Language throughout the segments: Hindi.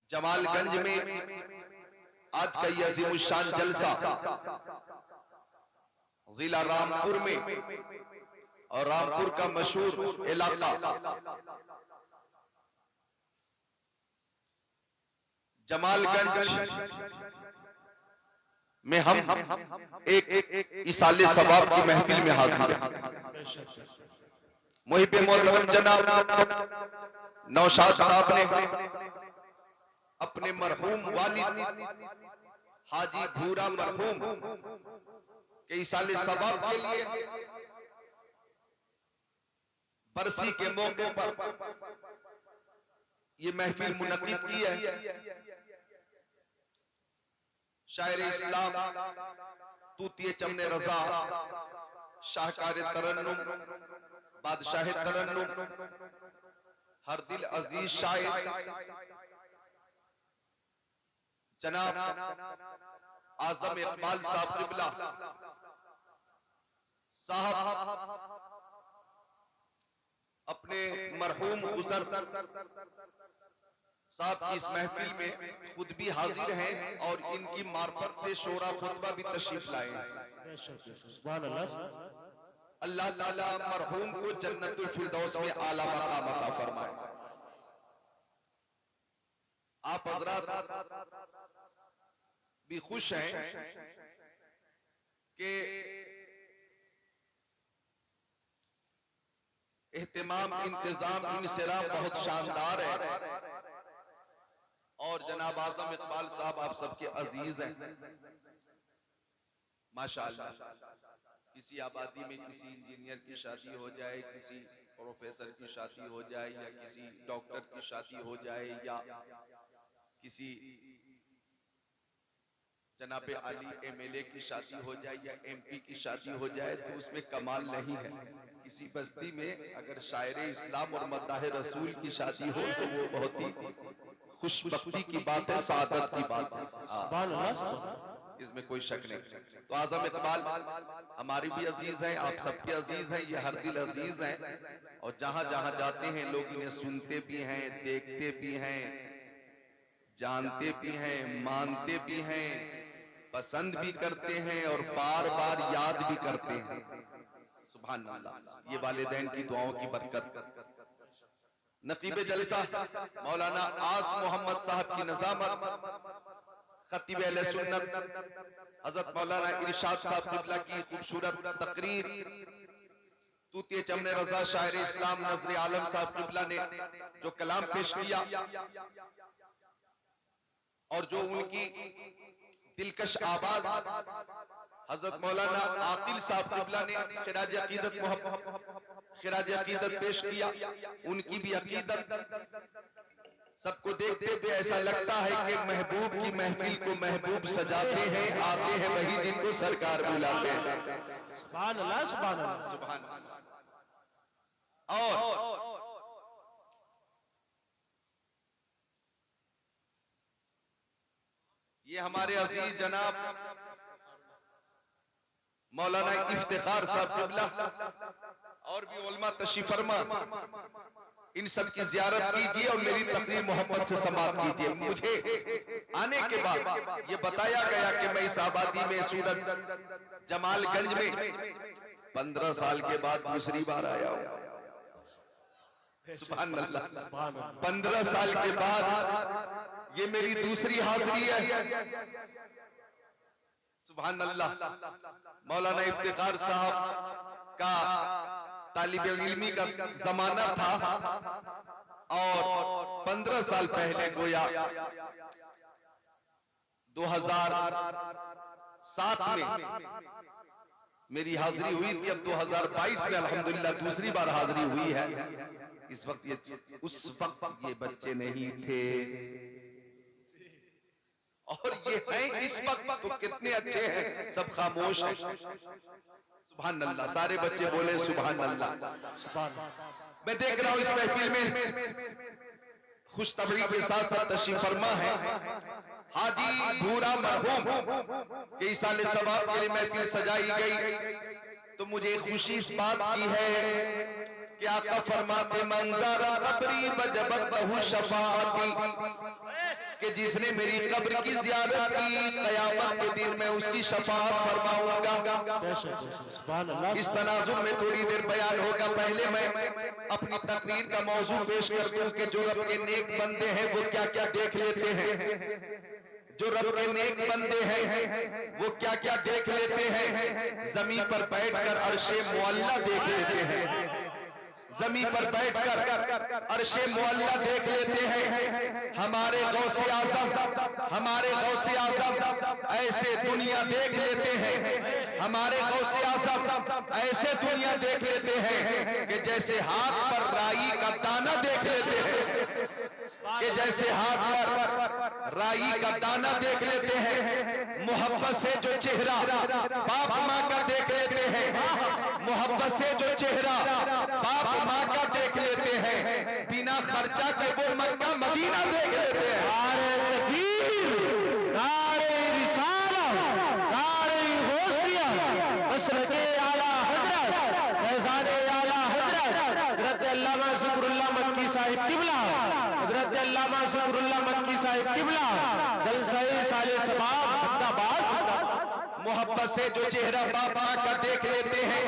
जमालगंज में आज का ये अजीमुशान जलसा जिला रामपुर में, और रामपुर का मशहूर इलाका जमालगंज में हम एक इसाले सवाब की महफिल में हाजिर हैं। मुहिब मोहतरम जनाब नौशाद साहब ने अपने मरहूम वालिद हाजी भूरा मरहूम के इसाले सवाब के लिए बरसी के मौके पर ये महफिल मुनक्किद की है। शायर इस्लाम तूतिए चमने रजा शाहकार तरन्नुम बादशाह तरन्नुम हर दिल अजीज शायर जनाब आजम इकबाल साहब क़िबला साहब अपने मरहूम गुजर साहब की इस महफिल में खुद भी हाजिर हैं और इनकी मार्फत से शोरा खुतबा भी तशरीफ लाए हैं। अल्लाह ताला मरहूम को जन्नतुल फिरदौस में आला मकाम अता फरमाए। आप हजरात भी खुश हैं कि एहतिमाम इंतजाम इंसराम बहुत शानदार है और जनाब आजम इकबाल साहब आप सबके अजीज हैं माशाअल्लाह। किसी आबादी में किसी इंजीनियर की शादी हो जाए, किसी प्रोफेसर की शादी हो जाए, या किसी डॉक्टर की शादी हो जाए, या किसी जनाबे आली एमएलए की शादी हो जाए, या एमपी की शादी हो जाए, तो उसमें कमाल नहीं है। किसी बस्ती में अगर शायर इस्लाम और मद्दाह रसूल की शादी हो तो वो बहुत ही खुशबख्ती की बात है, सादत की बात है, इसमें कोई शक नहीं। तो आजम इकबाल हमारी भी अजीज हैं, आप सबके अजीज हैं, ये हर दिल अजीज हैं, और जहां जहां जाते हैं लोग इन्हें सुनते भी हैं, देखते भी हैं, जानते भी हैं, मानते भी हैं, पसंद भी करते हैं और बार बार याद भी करते हैं। सुभान अल्लाह, ये वालिदैन की दुआओं की बरकत। नकीब जलसा मौलाना आस मोहम्मद साहब की नज़ामत, खतीब अहले सुन्नत हजरत मौलाना इरशाद साहब क़िबला की खूबसूरत तकरीर, तूतिए चमने रजा शायर इस्लाम नजर आलम साहब क़िबला ने जो कलाम पेश किया और जो उनकी दिलकश आवाज हजरत मौलाना आकिल साहब क़िबला ने खिराज अकीदत पेश किया, उनकी भी अकीदत सबको देखते हुए ऐसा लगता है कि महबूब की महफिल को महबूब सजाते हैं, आते हैं वही जिनको सरकार बुलाते हैं। सुभान अल्लाह, सुभान अल्लाह, सुभान अल्लाह। और ये हमारे अजीज जनाब मौलाना इफ्तिखार साहब क़िबला और भी उलमा तशरीफ फरमा, इन सब की जियारत कीजिए और मेरी तकरीर मोहब्बत से समाप्त कीजिए। मुझे आने के बाद ये बताया गया कि मैं इस आबादी में सूरत जमालगंज में 15 साल के बाद दूसरी बार आया हूँ। सुभान अल्लाह, 15 साल के बाद ये मेरी दूसरी हाजिरी है। सुभान अल्लाह। मौलाना इफ्तिखार साहब का तालिबे इल्मी का जमाना था और 15 साल पहले गोया 2007 में मेरी हाजिरी हुई थी। अब 2022 में अल्हम्दुलिल्लाह दूसरी बार हाजिरी हुई है। इस वक्त ये, उस वक्त ये बच्चे नहीं थे और ये हैं इस वक्त, तो कितने अच्छे हैं, सब खामोश हैं। सुभान अल्लाह, सारे बच्चे बोले सुभान अल्लाह, सुभान। मैं देख रहा हूं इस महफिल में खुशतबरी के साथ साथ तशरीफ फरमा है हाजी भूरा मरहूम के इसाले सवाब के लिए महफिल सजाई गई। तो मुझे खुशी इस बात की है कि आका फरमाते मंजर कब्री वजबत लहू शफाअती, कि जिसने मेरी कब्र की ज़ियारत की क़यामत के दिन मैं उसकी शफाअत फरमाऊंगा। इस तनाजुर में थोड़ी देर बयान होगा। पहले मैं अपनी तकरीर का मौजू पेश कर दूं कि जो रब के नेक बंदे हैं वो क्या क्या देख लेते हैं। जो रब के नेक बंदे हैं वो क्या क्या देख लेते हैं। जमीन पर बैठकर अर्शे मुअल्ला देख लेते हैं। जमीन पर बैठकर अर्शे मुअल्ला देख लेते हैं। हमारे गौसे आजम ऐसे दुनिया देख लेते हैं। हमारे गौसे आजम ऐसे दुनिया देख लेते हैं कि जैसे हाथ पर राई का दाना देख लेते हैं। कि जैसे हाथ पर राई का दाना देख लेते हैं। मोहब्बत से जो चेहरा बाप माँ का देख लेते हैं। मोहब्बत से जो चेहरा बाप माँ का देख लेते हैं। बिना खर्चा के वो मक्का मदीना देख लेते हैं। नारे तकबीर, नारे रिसालत, नारे गौसिया, मशरक़े आला हज़रत, फैज़ाने आला हज़रत हज़रत अल्लामा ज़िक्रुल्लाह मक्की साहिब किबला, हज़रत अल्लामा ज़िक्रुल्लाह मक्की साहिब किबला, जलसा-ए साले सबाब जिंदाबाद। मोहब्बत से जो चेहरा बाप माँ का देख लेते हैं।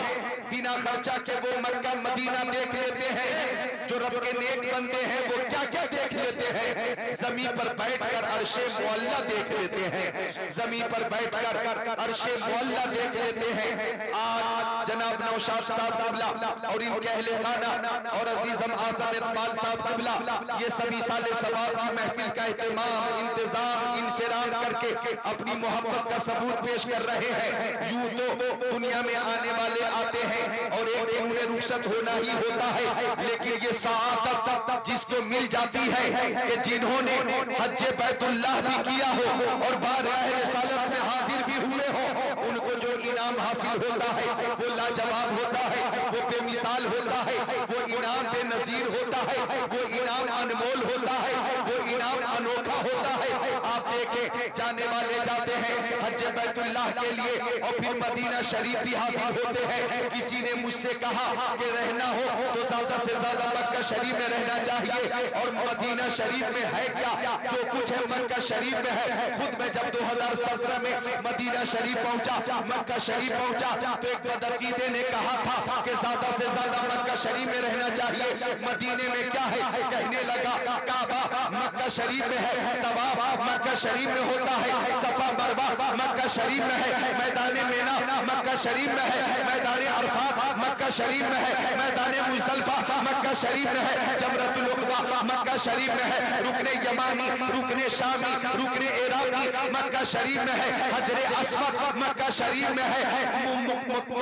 बिना खर्चा के वो मक्का मदीना देख लेते हैं। जो रब के नेक बंदे हैं वो क्या क्या देख लेते हैं। जमीन पर बैठकर अर्शे मुअल्ला देख लेते हैं। जमीन पर बैठकर अर्शे मुअल्ला देख लेते हैं। आज जनाब नौशाद साहब किबला और इनके अहले खाना और अजीजम आज़म इकबाल साहब किबला ये सभी साले सवाब की महफिल का एहतमाम, इंतजाम, इंशराम करके अपनी मोहब्बत का सबूत पेश कर रहे हैं। यूं तो दुनिया में आने वाले आते हैं और एक दिन उन्हें रुखसत होना ही होता है। लेकिन ये सआदत जिसको मिल जाती है कि जिन्होंने हज बैतुल्लाह भी किया हो और बारगाह रिसालत में हाजिर भी हुए हो, उनको जो इनाम हासिल होता है वो लाजवाब होता है, वो बेमिसाल होता है, वो इनाम बेनजीर होता है, वो इनाम अनमोल होता है, वो इनाम अनोखा होता है। आप देखें जाने वाले जाते हैं हज बैतुल्लाह के लिए और फिर मदीना शरीफ भी हासिल होते हैं। किसी ने मुझसे कहा कि रहना हो तो ज्यादा से ज्यादा मक्का शरीफ में रहना चाहिए और मदीना शरीफ में है क्या, जो कुछ है मक्का शरीफ में है। खुद में जब 2017 में मदीना शरीफ पहुंचा, मक्का शरीफ पहुंचा तो एक बदअकीदे ने कहा था कि ज्यादा से ज्यादा मक्का शरीफ में रहना चाहिए। मदीने में क्या है, कहने लगा काबा मक्का शरीफ में है, तवाफ मक्का शरीफ में होता है, सफा मरवा मक्का शरीफ में है, मैदान मीना मक्का शरीफ में है, मैदान अरफात मक्का शरीफ में है, मैदान मुज़दलिफा मक्का शरीफ में है, जमरतुल उक़बा मक्का शरीफ में है, रुकने यमानी, रुकने शामी, रुकने इराकी मक्का शरीफ में है, हजरे अस्वद मक्का शरीफ में है,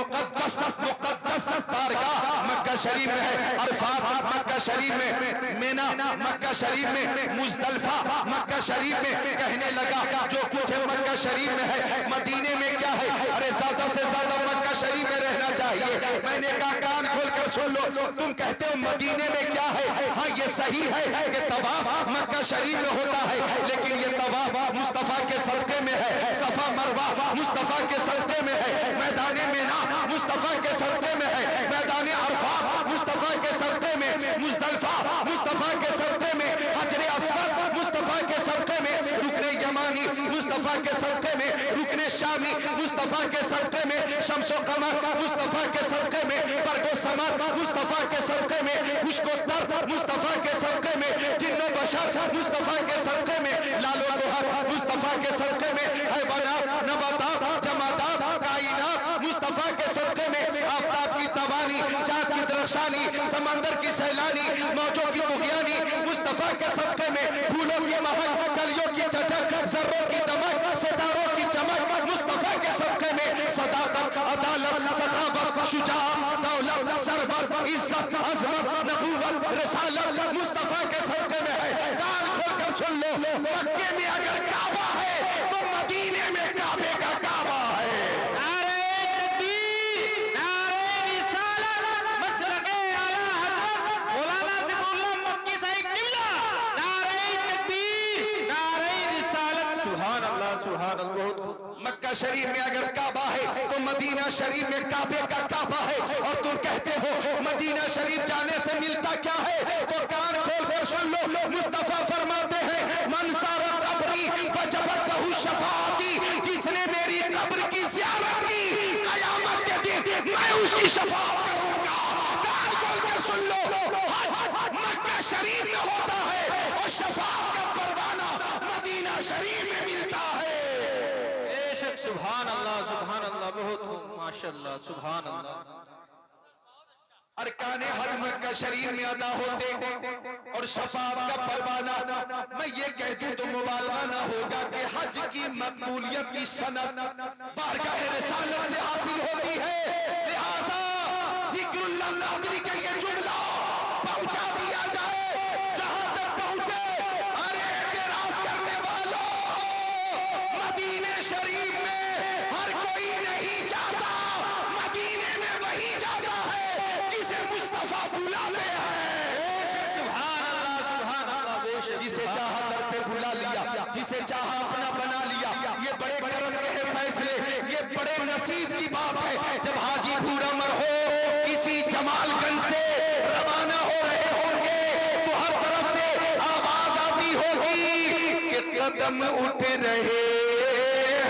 मुक़द्दस बारगाह मक्का शरीफ में है, अरफात मक्का शरीफ में, मीना मक्का शरीफ में, मुज़दलिफा मक्का शरीफ में। कहने लगा जो कुछ है मक्का शरीफ में है, मदीने में क्या है। अरे ज्यादा से ज्यादा मक्का शरीफ में रहना चाहिए। मैंने कहा कान खोल कर सुन लो, तुम कहते हो मदीने में क्या है। हाँ ये सही है कि तवाफ मक्का शरीफ में होता है, लेकिन ये तवाफ मुस्तफा के सदके में है, सफा मरवा मुस्तफा के सदके में है, मैदान मीना मुस्तफा के सदके में है, मैदान अरफात मुस्तफा के सदके में, मुज़दलिफा मुस्तफा के सदके में, हजरे अस्वद मुस्तफा के सदके में, रुकने यमानी मुस्तफा के सदके में, रुकने शामी मुस्तफा के सदके में, शम्सो कमर मुस्तफा के सदके में, बरगो समर मुस्तफा के सदके में, खुशको तर मुस्तफा के सदके में, जिन्नो बशर मुस्तफा के सदके में, लालो गोहर मुस्तफा के सदके में, हैवानात नबातात जमातात कायनात मुस्तफा के सदके में, आफताब की तवानी, चाँद की दरख्शानी, समंदर की सैलानी, मौजों की तुग़यानी मुस्तफा के सदके में, फूलों की महक, कलियों की चटक, ज़र्रों की दमक, सितारों की चमक मुस्तफा के सदके में, सदाकत, अदालत, सखावत, शुजाअत, दौलत, सरबत, इज्जत, अज़मत, नबूवत, रिसालत मुस्तफा के सदके में है। कान खोल कर सुन लो, मक्के में अगर काबा है तो मदीने में काबे का काबा है। नारे तकबीर, नारे रिसालत, मशरक़े आला हज़रत मौलाना ज़िक्रुल्लाह मक्की साहिब किबला, नारे तकबीर, नारे रिसालत। सुभान अल्लाह, सुभान अल्लाह। मक्का शरीफ में अगर काबा है तो मदीना शरीफ में काबे का काबा है। और तुम कहते हो मदीना शरीफ जाने से मिलता क्या है, तो कान खोल कर सुन लो, मुस्तफा फरमाते हैं मन सारा लहू शफाअती, जिसने मेरी कब्र की ज़ियारत की, क़यामत के दिन मैं उसकी शफाअत करूंगा। कान खोल कर सुन लो, हज मक्का शरीफ में होता है और शफाअत का परवाना मदीना शरीफ में मिलता है। बेशक सुभान अल्लाह, बहुत माशाअल्लाह, सुभान अल्लाह। अरकाने हज मक्का शरीफ में अदा होते और शफाअत का परवाना, मैं ये कह दूं तो मुबालगा ना होगा कि हज की मकबूलियत की सनद बारगाह रिसालत से हासिल होती है। लिहाजा जिक्रुल्लाह कादरी का ये जुमला पहुंचा दिया जाए जहां तक पहुंचे। अरे एतराज करने वालों, मदीने शरीफ में हर कोई नहीं जाता, मदीने में वही जाता है जिसे मुस्तफा बुलाते हैं। सुभान अल्लाह, बेशक जिसे चाहा दर पे बुला लिया, जिसे चाहा अपना बना लिया। ये बड़े करम के हैं फैसले, ये बड़े नसीब की बात है। जब हाजी पूरा मरहो किसी जमालगंज से रवाना हो रहे होंगे तो हर तरफ से आवाज आती होगी कि कदम उठ रहे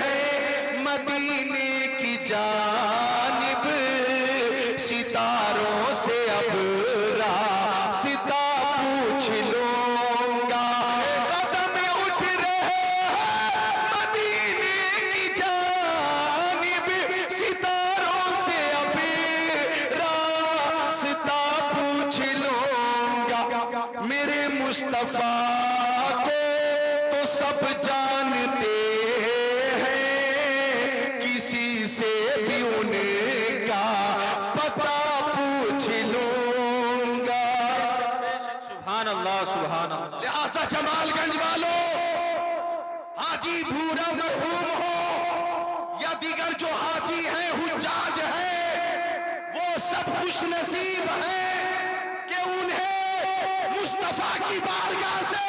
हैं मदीने की जानिब, सितारों से अब रास्ता पूछ लूंगा। कदम उठ रहे हैं मदीने की जानिब, सितारों से अब रास्ता पूछ लूंगा। मेरे मुस्तफा को तो सब जानते हैं, किसी से भी उनका पता पूछ लूंगा। सुभान अल्लाह, सुभान अल्लाह। लिहाजा जमालगंज वालों, हाजी भूरा मरहूम हो या दीगर जो हाजी हैं, हुज्जाज हैं, वो सब खुश नसीब हैं कि उन्हें मुस्तफा की बारगाह से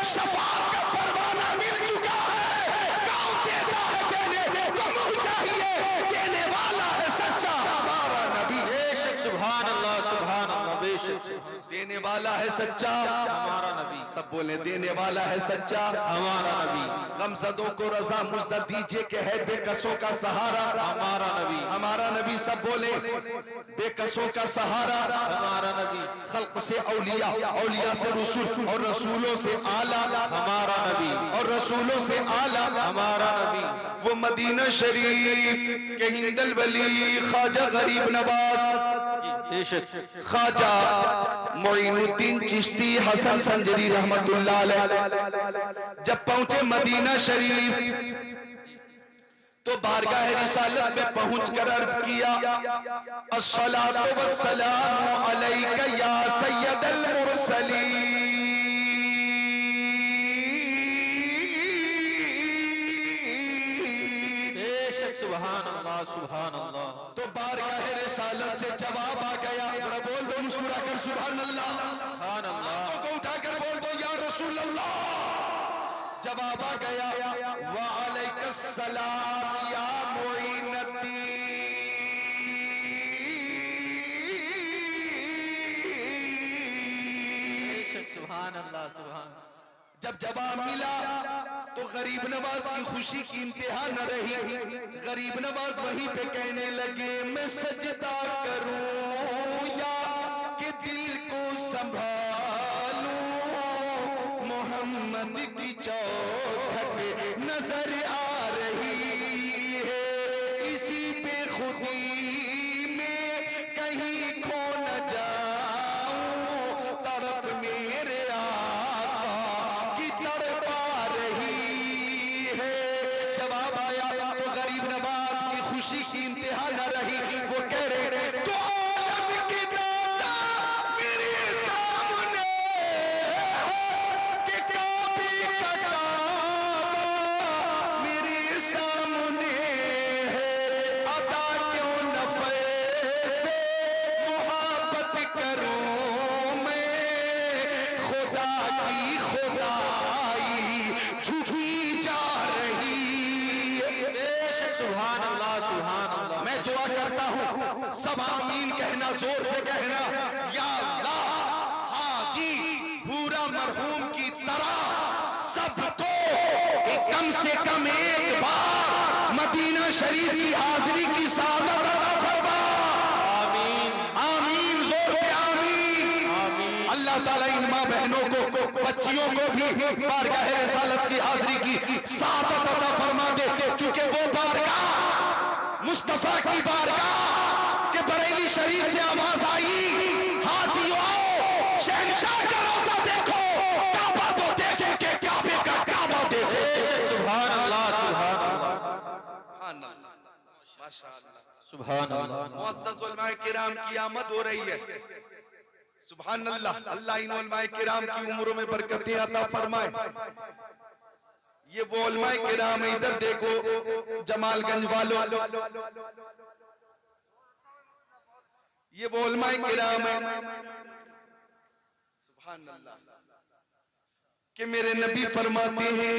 शफाअत का परवाना मिल चुका है। गाँव देता है देने को मुँह चाहिए, देने वाला है सच्चा हमारा नबी। बेशक सुभान अल्लाह, बेशक देने वाला है सच्चा हमारा नबी। सब बोले देने वाला है सच्चा हमारा नबी। गमज़दों को रज़ा मुज़्दा दीजिए कि है बेकसों का सहारा हमारा नबी। हमारा नबी। सब बोले बेकसों का सहारा हमारा नबी। खल्क से औलिया, औलिया से रसूल और रसूलों से आला हमारा नबी। और रसूलों से आला हमारा नबी। वो मदीना शरीफ के हिंदल वली ख्वाजा गरीब नवाज, बेशक ख्वाजा मोइनुद्दीन चिश्ती हसन संजरी रहमतुल्लाह अलैह जब पहुंचे मदीना शरीफ तो बारगाह रिसालत में पहुंचकर अर्ज किया, अस्सलातु वस्सलामु अलैका या सय्यदल मुरसलीन। बेशक सुभान अल्लाह, सुभान अल्लाह। तो बारगाह रिसालत से जवाब आ गया। जरा बोल दो मुस्कुरा कर सुभान अल्लाह। सुभान अल्लाह। आंखों को उठाकर बोल दो या रसूल अल्लाह। जवाब आ गया, व अलैकस सलाम या मोइनुद्दीन। बेशक सुभान अल्लाह, सुभान। जब जवाब मिला तो गरीब नवाज की खुशी की इंतहा न रही। गरीब नवाज वहीं पे कहने लगे, मैं सजदा करूं या कि दिल को संभालूं, मोहम्मद की चौखट नजर आ रही है, इसी पे खुदी में कहीं खो न जाऊं, तड़प मेरे आका की तड़पा रही है। जवाब आया तो गरीब नवाज की खुशी की इंतहा न रही। वो कह रहे तो आलम की दाता मेरे सामने कि काबे का काबा मेरे सामने है, अदा क्यों नफे से मोहब्बत करूं मैं, खुदा की खुदाई झुकी जा रही है। बेशक सुभान अल्लाह, सुभान अल्लाह। मैं दुआ करता हूँ सब आमीन कहना, जोर से कहना, या अल्लाह हाजी भूरा मरहूम की तरह सबको एकदम कम से कम एक बार मदीना शरीफ की हाजिरी की सादत अता फरमा। आमीन आमीन, जोर से आमीन। अल्लाह ताला इन माँ बहनों को, बच्चियों को भी बारगाह रिसालत की हाजिरी की सादत अता फरमा दे, क्योंकि वो बारगाह मुस्तफा की बारगाह के बरेली शरीफ से आवाज आई, हाजियो आओ शहंशाह का रोजा देखो, काबा तो देखे के काबे का काबा देखो। सुभान अल्लाह सुभान अल्लाह, माशाअल्लाह, सुभान अल्लाह। मुअज़्ज़ज़ उलमाए किराम की आमद हो रही है। सुभान अल्लाह, अल्लाह इन उलमाए किराम की उम्रों में बरकतें अता फरमाए। ये वो उलमाए किराम है, इधर देखो जमालगंज वालों, ये वो उलमाए किराम है। सुभान अल्लाह, कि मेरे नबी फरमाते हैं,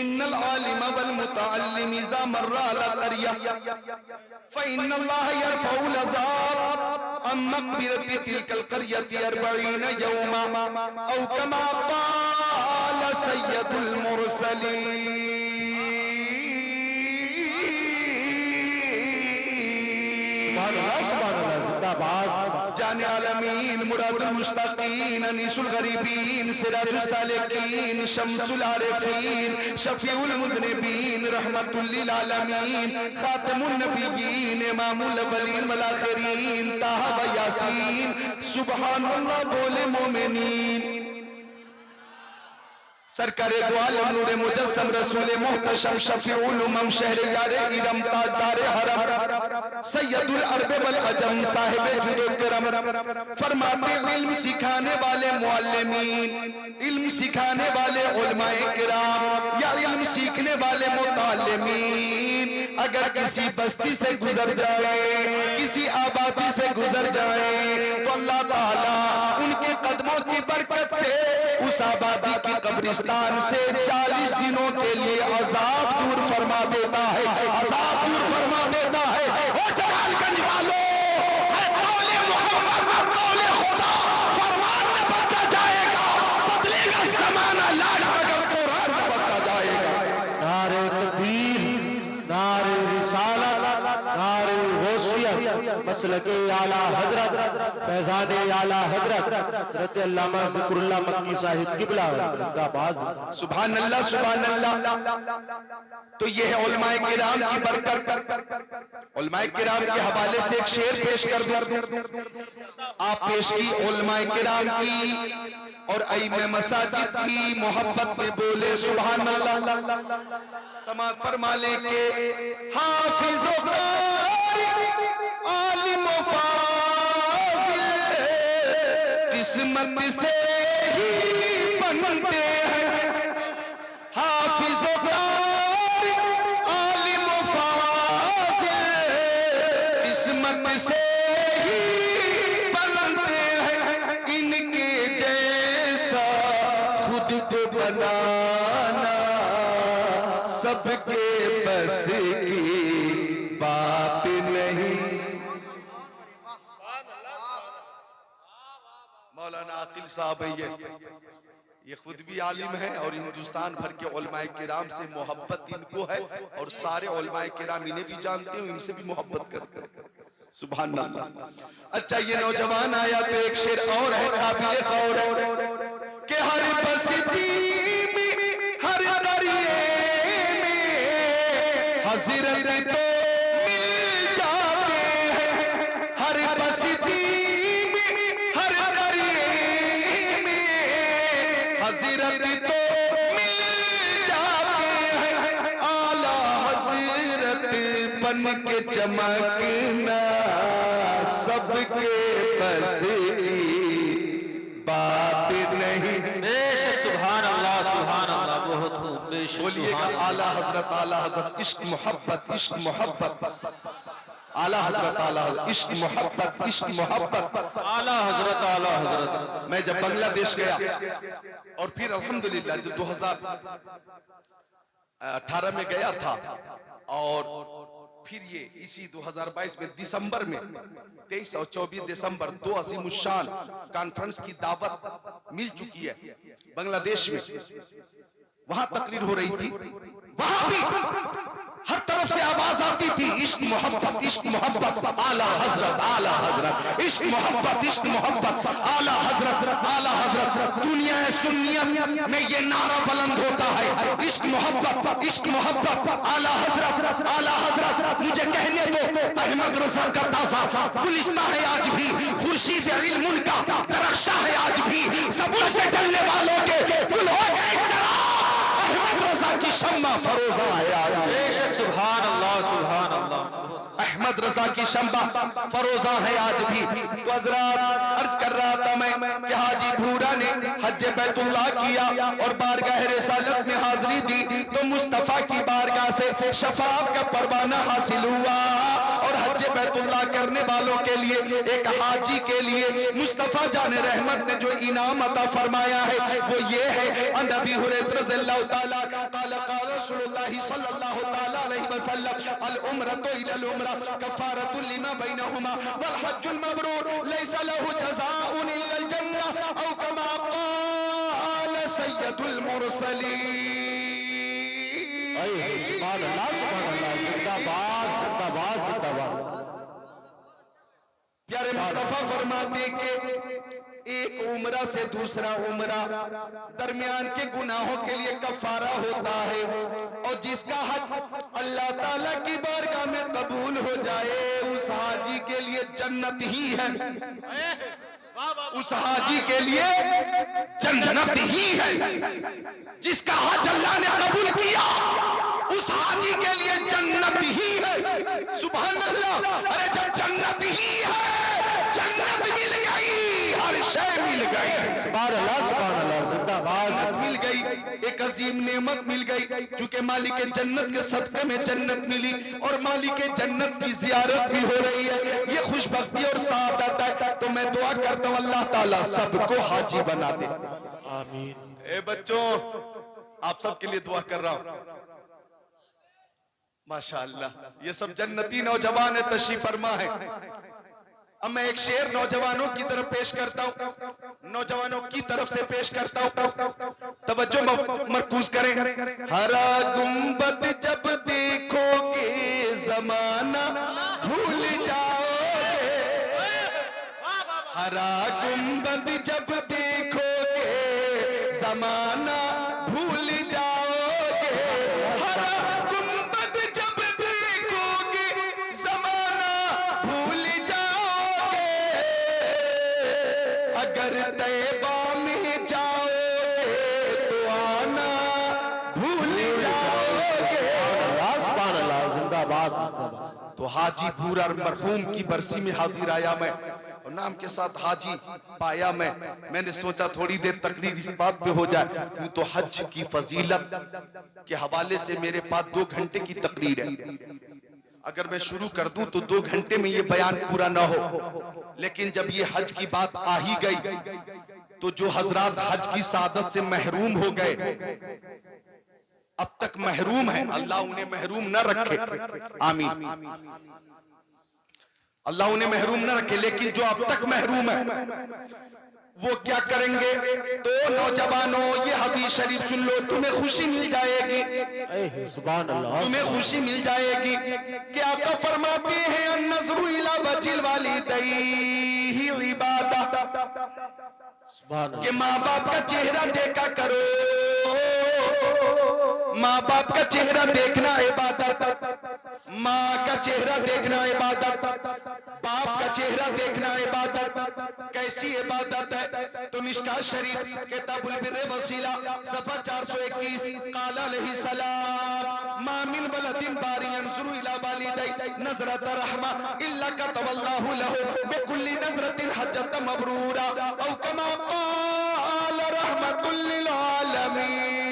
इन्नल आलिम वल मुतअल्लिम इज़ा मर्रा अला क़रिया फ़इन्नल्लाह यरफ़उल अज़ाब अम मग़फ़िरति तिलकल क़रियति 40 यौमा औ कमा क़ाल सय्यदुल मुरसलीन। जाने आलमीन, मुरादुल मुश्ताकीन, अनीसुल गरीबीन, सिराजुल सालिकीन, शम्सुल आरिफीन, शफीउल मुज़निबीन, रहमतुल लिल आलमीन, खातमुन नबिय्यीन, इमामुल अव्वलीन वल आखिरीन, ताहा व यासीन। सुभानअल्लाह बोले मोमिनीन। सरकारे दो आलम नूरे मुजस्सम रसूल मुहतशम शफीउल उमम शहरे यारे इरम ताजदारे हरम सैयदुल अरब वल अजम साहिब जुद करम फरमाते, इल्म सिखाने वाले मुअल्लिमीन, इल्म सिखाने वाले उलमाए किराम या इल्म सीखने वाले मुतअल्लिमीन अगर किसी बस्ती से गुजर जाए, किसी आबादी से गुजर जाए, तो अल्लाह ताला उनके कदमों की बरकत से उस आबादी की कब्रिस्तान से 40 दिनों के लिए अजाब दूर फरमा देता है, अजाब दूर फरमा देता है। ओ जमालगंज वालों, है कौले मोहम्मद, कौले खुदा, फरमान में बदला जाएगा, बदलेगा ज़माना लाज मगर कुरान में बदला जाएगा। नारे तकबीर, नारे रिसालत, नारे गौसियत, मसलके आला हजरत, फैजाने आला हजरत हजरत अल्लामा ज़िक्रुल्लाह मक्की साहिब किबला जिंदाबाद। सुभान अल्लाह, सुभान अल्लाह। तो ये है उलमाए किराम की बरकत। उलमाए किराम के हवाले से एक शेर पेश कर दूं, आप पेश की उलमाए किराम की और आइम्मे मसाजिद की मोहब्बत में बोले सुभान अल्लाह। समात फरमा ले के हाफिज़ व कारी आलिम व फाज़िल किस्मत से ही बनते हैं। हाफिज़ व कारी आलिम व फाज़िल किस्मत से ही बनते हैं। इनके जैसा खुद को बनाना सबके बस की बात नहीं। मौलाना आकिल साहब है, ये खुद भी आलिम है और हिंदुस्तान भर के उलमाए किराम से मोहब्बत इनको है और सारे उलमाए किराम इन्हें भी जानते हैं, इनसे भी मोहब्बत करते हैं। सुभान अल्लाह। अच्छा, ये नौजवान आया तो एक शेर और है काबिल गौर है कि हर बस्ती में, हर करिए में हज़रत तो मिल जाते हैं। हर बस्ती में, हर करिए में हज़रत तो मिल जाते हैं। आला हज़रत बन के चमकना सबके बस की बात नहीं। बेशक सुभान अल्लाह, सुभान अल्लाह, बहुत खूब, बेशक बोलिएगा सुभान आला हजरत, आला हजरत, इश्क मोहब्बत, इश्क मोहब्बत, आला हजरत, आला हजरत, इश्क मोहब्बत, इश्क मोहब्बत। आला हजरत, आला हजरत। मैं जब बांग्लादेश गया और फिर अल्हम्दुलिल्लाह जब 2018 में गया था और फिर ये इसी 2022 में दिसंबर में 23 और 24 दिसंबर 2 अज़ीमुश्शान कॉन्फ्रेंस की दावत मिल चुकी है बांग्लादेश में। वहां तकरीर हो रही थी वहां भी हर तरफ से आवाज आती थी, इश्क मोहब्बत, इश्क मोहब्बत, आला हजरत, आला हजरत, इश्क मोहब्बत, इश्क मोहब्बत, आला हजरत, आला हजरत। दुनिया सुन्नियत में ये नारा बुलंद होता है, इश्क मोहब्बत, इश्क मोहब्बत, आला हजरत, आला हजरत। मुझे कहने दो, अहमद रजा का ताजा गुलिस्ता है आज भी, खुर्शीद इल्म उनका दरख्शा है आज भी, सबुल से जलने वालों के गुल हो गए चरा, अहमद रजा की शम्मा फरोजा है आज भी। बेशक सुभान अल्लाह, सुभान अल्लाह। अहमद रजा की शम्मा फरोजा है आज भी। तो हजरात अर्ज कर रहा था मैं कि हाजी भूरा ने हज बैतुल्लाह किया और बारगाह रिसालत में हाजिरी दी, तो मुस्तफा की बारगाह से शफाअत का परवाना हासिल हुआ। और हज बैतुल्लाह करने वालों के लिए, एक हाजी के लिए मुस्तफा जान रहमत ने जो इनाम अता फरमाया है वो ये है, नबी हुरैरा रज़ियल्लाहु ताला क़ाल क़ाल रसूलुल्लाह सल्लल्लाहु ताला अलैहि वसल्लम अल उम्रतु इलल उम्रा कफ़ारतुन लिमा बैनहुमा वल हज्जुल मबरूर लैसा लहु जज़ाउन इल्लल जन्नह औ कमा क़ाल सय्यदुल मुरसलीन। सुभान अल्लाह, सुभान अल्लाह, जिंदाबाद, जिंदाबाद, जिंदाबाद। प्यारे मुस्तफा फरमाते कि एक उम्रा से दूसरा उम्रा दरमियान के गुनाहों के लिए कफारा होता है, और जिसका हज अल्लाह ताला की बारगाह में कबूल हो जाए उस हाजी के लिए जन्नत ही है, उस हाजी के लिए जन्नत ही है। जिसका हज अल्लाह ने कबूल किया उस हाजी के लिए जन्नत ही है। सुभान अल्लाह। अरे जब जन्नत ही है, जन्नत मिल गई, हर शय मिल गई। सुभान अल्लाह, सुभान अल्लाह, जिंदाबाद। मिल गई, एक अजीम नेमत मिल गई, क्योंकि मालिक जन्नत के सदक़े में जन्नत मिली और मालिक जन्नत की जियारत भी हो रही है। ये खुशबख्ती और सादत है। तो मैं दुआ करता हूँ अल्लाह ताला सबको हाजी बना दे, आमीन। ए बच्चों, आप सबके लिए दुआ कर रहा हूं। माशाअल्लाह, ये सब जन्नती नौजवान है, तशरीफ फरमा है। अब मैं एक शेर नौजवानों की तरफ पेश करता हूं, नौजवानों की तरफ से पेश करता हूं, तवज्जो मरकूज करें। हरा गुंबद जब देखोगे जमाना भूल जाओगे, हरा गुंबद जब देखोगे जमाना भूल जाओगे, हरा गुंबद जब देखोगे जमाना भूल जाओगे, अगर तैबा में जाओगे तो आना भूल जाओगे। सुभान अल्लाह, जिंदाबाद, जिंदाबाद। तो हाजी भूरा मरहूम की बरसी में हाजिर आया मैं, और नाम के साथ हाजी पाया मैंने सोचा थोड़ी देर तकरीर इस बात पे हो जाए। यूं तो हज की फजीलत के हवाले से मेरे पास 2 घंटे की तकरीर है, अगर मैं शुरू कर दूं तो 2 घंटे में ये बयान पूरा ना हो। लेकिन जब ये हज की बात आ ही गई तो जो हजरात हज की सादत से महरूम हो गए, अब तक महरूम है, अल्लाह उन्हें महरूम न रखे, आमीन। अल्लाह उन्हें महरूम न रखे। लेकिन जो अब तक महरूम है वो क्या करेंगे? तो नौजवानों, ये हदीस शरीफ सुन लो, तुम्हें खुशी मिल जाएगी, सुभान अल्लाह, तुम्हें खुशी मिल जाएगी। क्या आका फरमाते हैं अन्नज़्रु इला वजिल वालिदैहि इबादत, सुभान कि माँ बाप का चेहरा देखा करो, माँ बाप का चेहरा देखना इबादत, माँ का चेहरा देखना इबादत, बाप का चेहरा देखना इबादत। कैसी इबादत है? तो मिशकात शरीफ किताबुल बिर्र वसीला सफा 421, क़ाल अलैहि सलाम मा मिन वलदिन बारी यंज़ुरु इला वालिदै नज़रत रहमा इल्ला कतबल्लाहु लहु बिकुल्ली नज़रतिन हज्जत मबरूरा औ कमा क़ाल रहमतुल लिल आलमीन।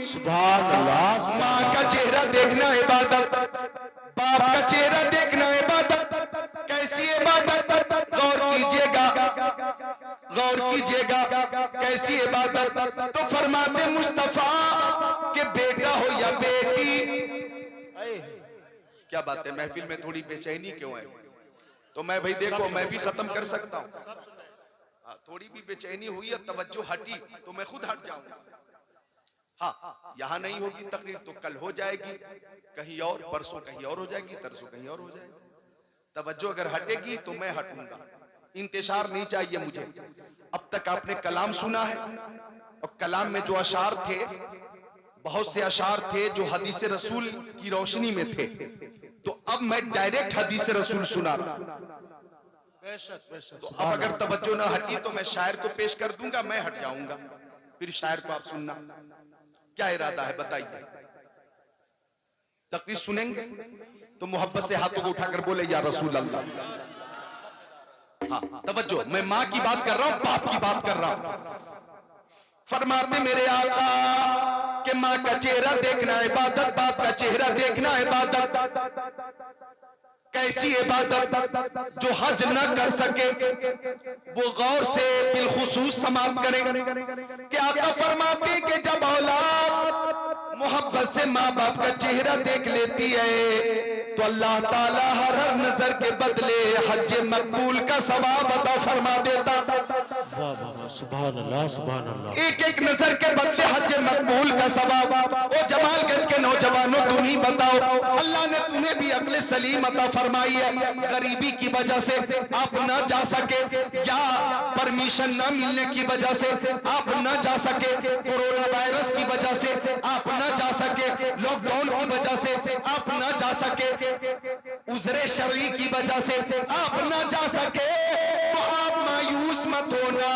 सुभान अल्लाह। माँ का चेहरा देखना इबादत, बाप का चेहरा देखना इबादत। कैसी इबादत? गौर कीजिएगा, गौर कीजिएगा, कैसी इबादत? तो फरमाते मुस्तफा के बेटा हो या बेटी, क्या बात है, महफिल में थोड़ी बेचैनी क्यों है? तो मैं भाई देखो, मैं भी खत्म कर सकता हूँ, थोड़ी भी बेचैनी हुई है, तवज्जो हटी तो मैं खुद हट जाऊंगा। हाँ, यहाँ नहीं होगी तकरीर तो कल हो जाएगी कहीं और, परसों कहीं और हो जाएगी, तरसों कहीं और हो जाएगी। तवज्जो अगर हटेगी तो मैं हटूंगा, इंतजार नहीं चाहिए मुझे। अब तक आपने कलाम सुना है, और कलाम में जो अशार थे, बहुत से अशार थे जो हदीस रसूल की रोशनी में थे, तो अब मैं डायरेक्ट हदीस रसूल सुना रहा हूं। तो अब अगर तवज्जो ना हटी तो मैं शायर को पेश कर दूंगा, मैं हट जाऊंगा, फिर शायर को आप सुनना। क्या इरादा है बताइए? तकरीर सुनेंगे तो मोहब्बत से हाथों को उठाकर बोले या रसूल अल्लाह। हाँ तवज्जो, मैं माँ की बात कर रहा हूं, बाप की बात कर रहा हूं। फरमाते मेरे आका कि माँ का चेहरा देखना इबादत, बाप का चेहरा देखना इबादत। कैसी इबादत? जो हज न कर सके वो गौर से बिलखुसूस समाप्त करें। क्या आका फरमाते कि जब औलाद मोहब्बत से माँ बाप का चेहरा देख लेती है तो अल्लाह ताला हर हर नजर के बदले हज मकबूल का सवाब अता फरमा देता। सुभान अल्लाह, सुभान अल्लाह। एक एक नजर के बदले हज मकबूल का सवाब। ओ जमालगंज के नौजवानों तुम ही बताओ, अल्लाह ने तुम्हें भी अक्ल सलीम अता फरमाई है, गरीबी की वजह से आप न जा सके या परमिशन न मिलने की वजह से आप न जा सके, कोरोना वायरस की वजह से आप न जा सके, लॉकडाउन की वजह से आप न जा सके, उजरे शरई की वजह से आप न जा सके, तो आप मायूस मत होना।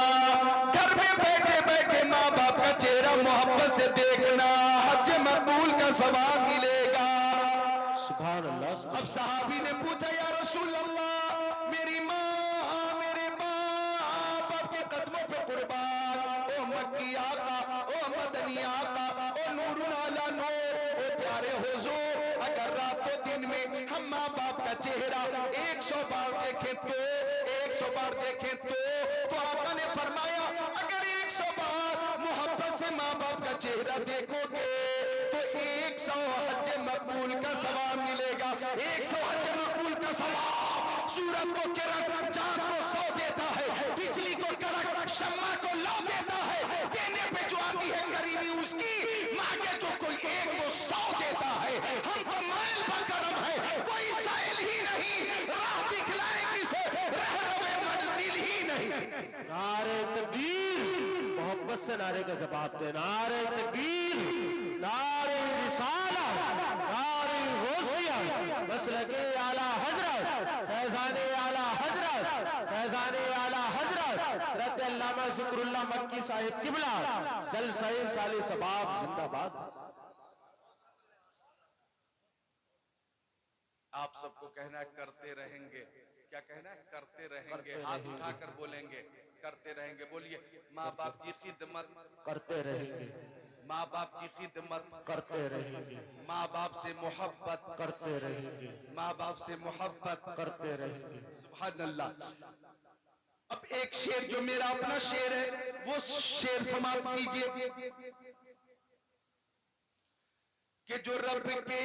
घर में बैठे बैठे माँ बाप का चेहरा मोहब्बत से देखना, हज मकबूल का सवाब मिलेगा। सुभान अल्लाह। अब सहाबी ने पूछा या रसूल अल्लाह, मेरी माँ मेरे बाप आपके कदमों पे कुर्बान, ओ मक्की आका, ओ मदनी आका, ओ नूरुन अला नूर, ओ प्यारे हुजूर, अगर रातों दिन में हम माँ बाप का चेहरा 100 बार देखें तो 100 बार देखें तो आका ने फरमाया अगर 100 बार मोहब्बत से माँ बाप का चेहरा देखोगे तो 100 हज मकबूल का सवाब मिलेगा। 100 हज मकबूल का सवाब सूरज को किरण, चांद को 100 देता है, बिजली को कड़क, शम्मा को लौ देता है। देने पे जो आती है करीबी उसकी, मांगे जो कोई एक तो 100 देता है। हम तो माइल बकरम है, कोई साइल ही नहीं, राह दिखलाए किसे, रह रहे मंजिल ही नहीं। नारे तकबीर, मोहब्बत से नारे का जवाब दे। नारे तकबीर, नारे रिसाला, नारे गौसिया, मसलके आला हजरत, फैज़ाने आला हजरत, फैज़ाने आला हजरत रद्दल्लामा शुक्रुल्लाह मक्की साहिब किबला, जलसाए साले सबाब जिंदाबाद। आप सबको कहना है करते रहेंगे। क्या कहना है? करते रहेंगे। हाथ उठाकर बोलेंगे करते रहेंगे। बोलिए माँ बाप की खिदमत करते रहेंगे, माँ बाप की खिदमत करते रहेंगे, माँ बाप से मोहब्बत करते रहेंगे, माँ बाप से मोहब्बत करते रहेंगे। सुभान अल्लाह। अब एक शेर जो मेरा अपना शेर है वो शेर समाप्त कीजिए कि जो रब के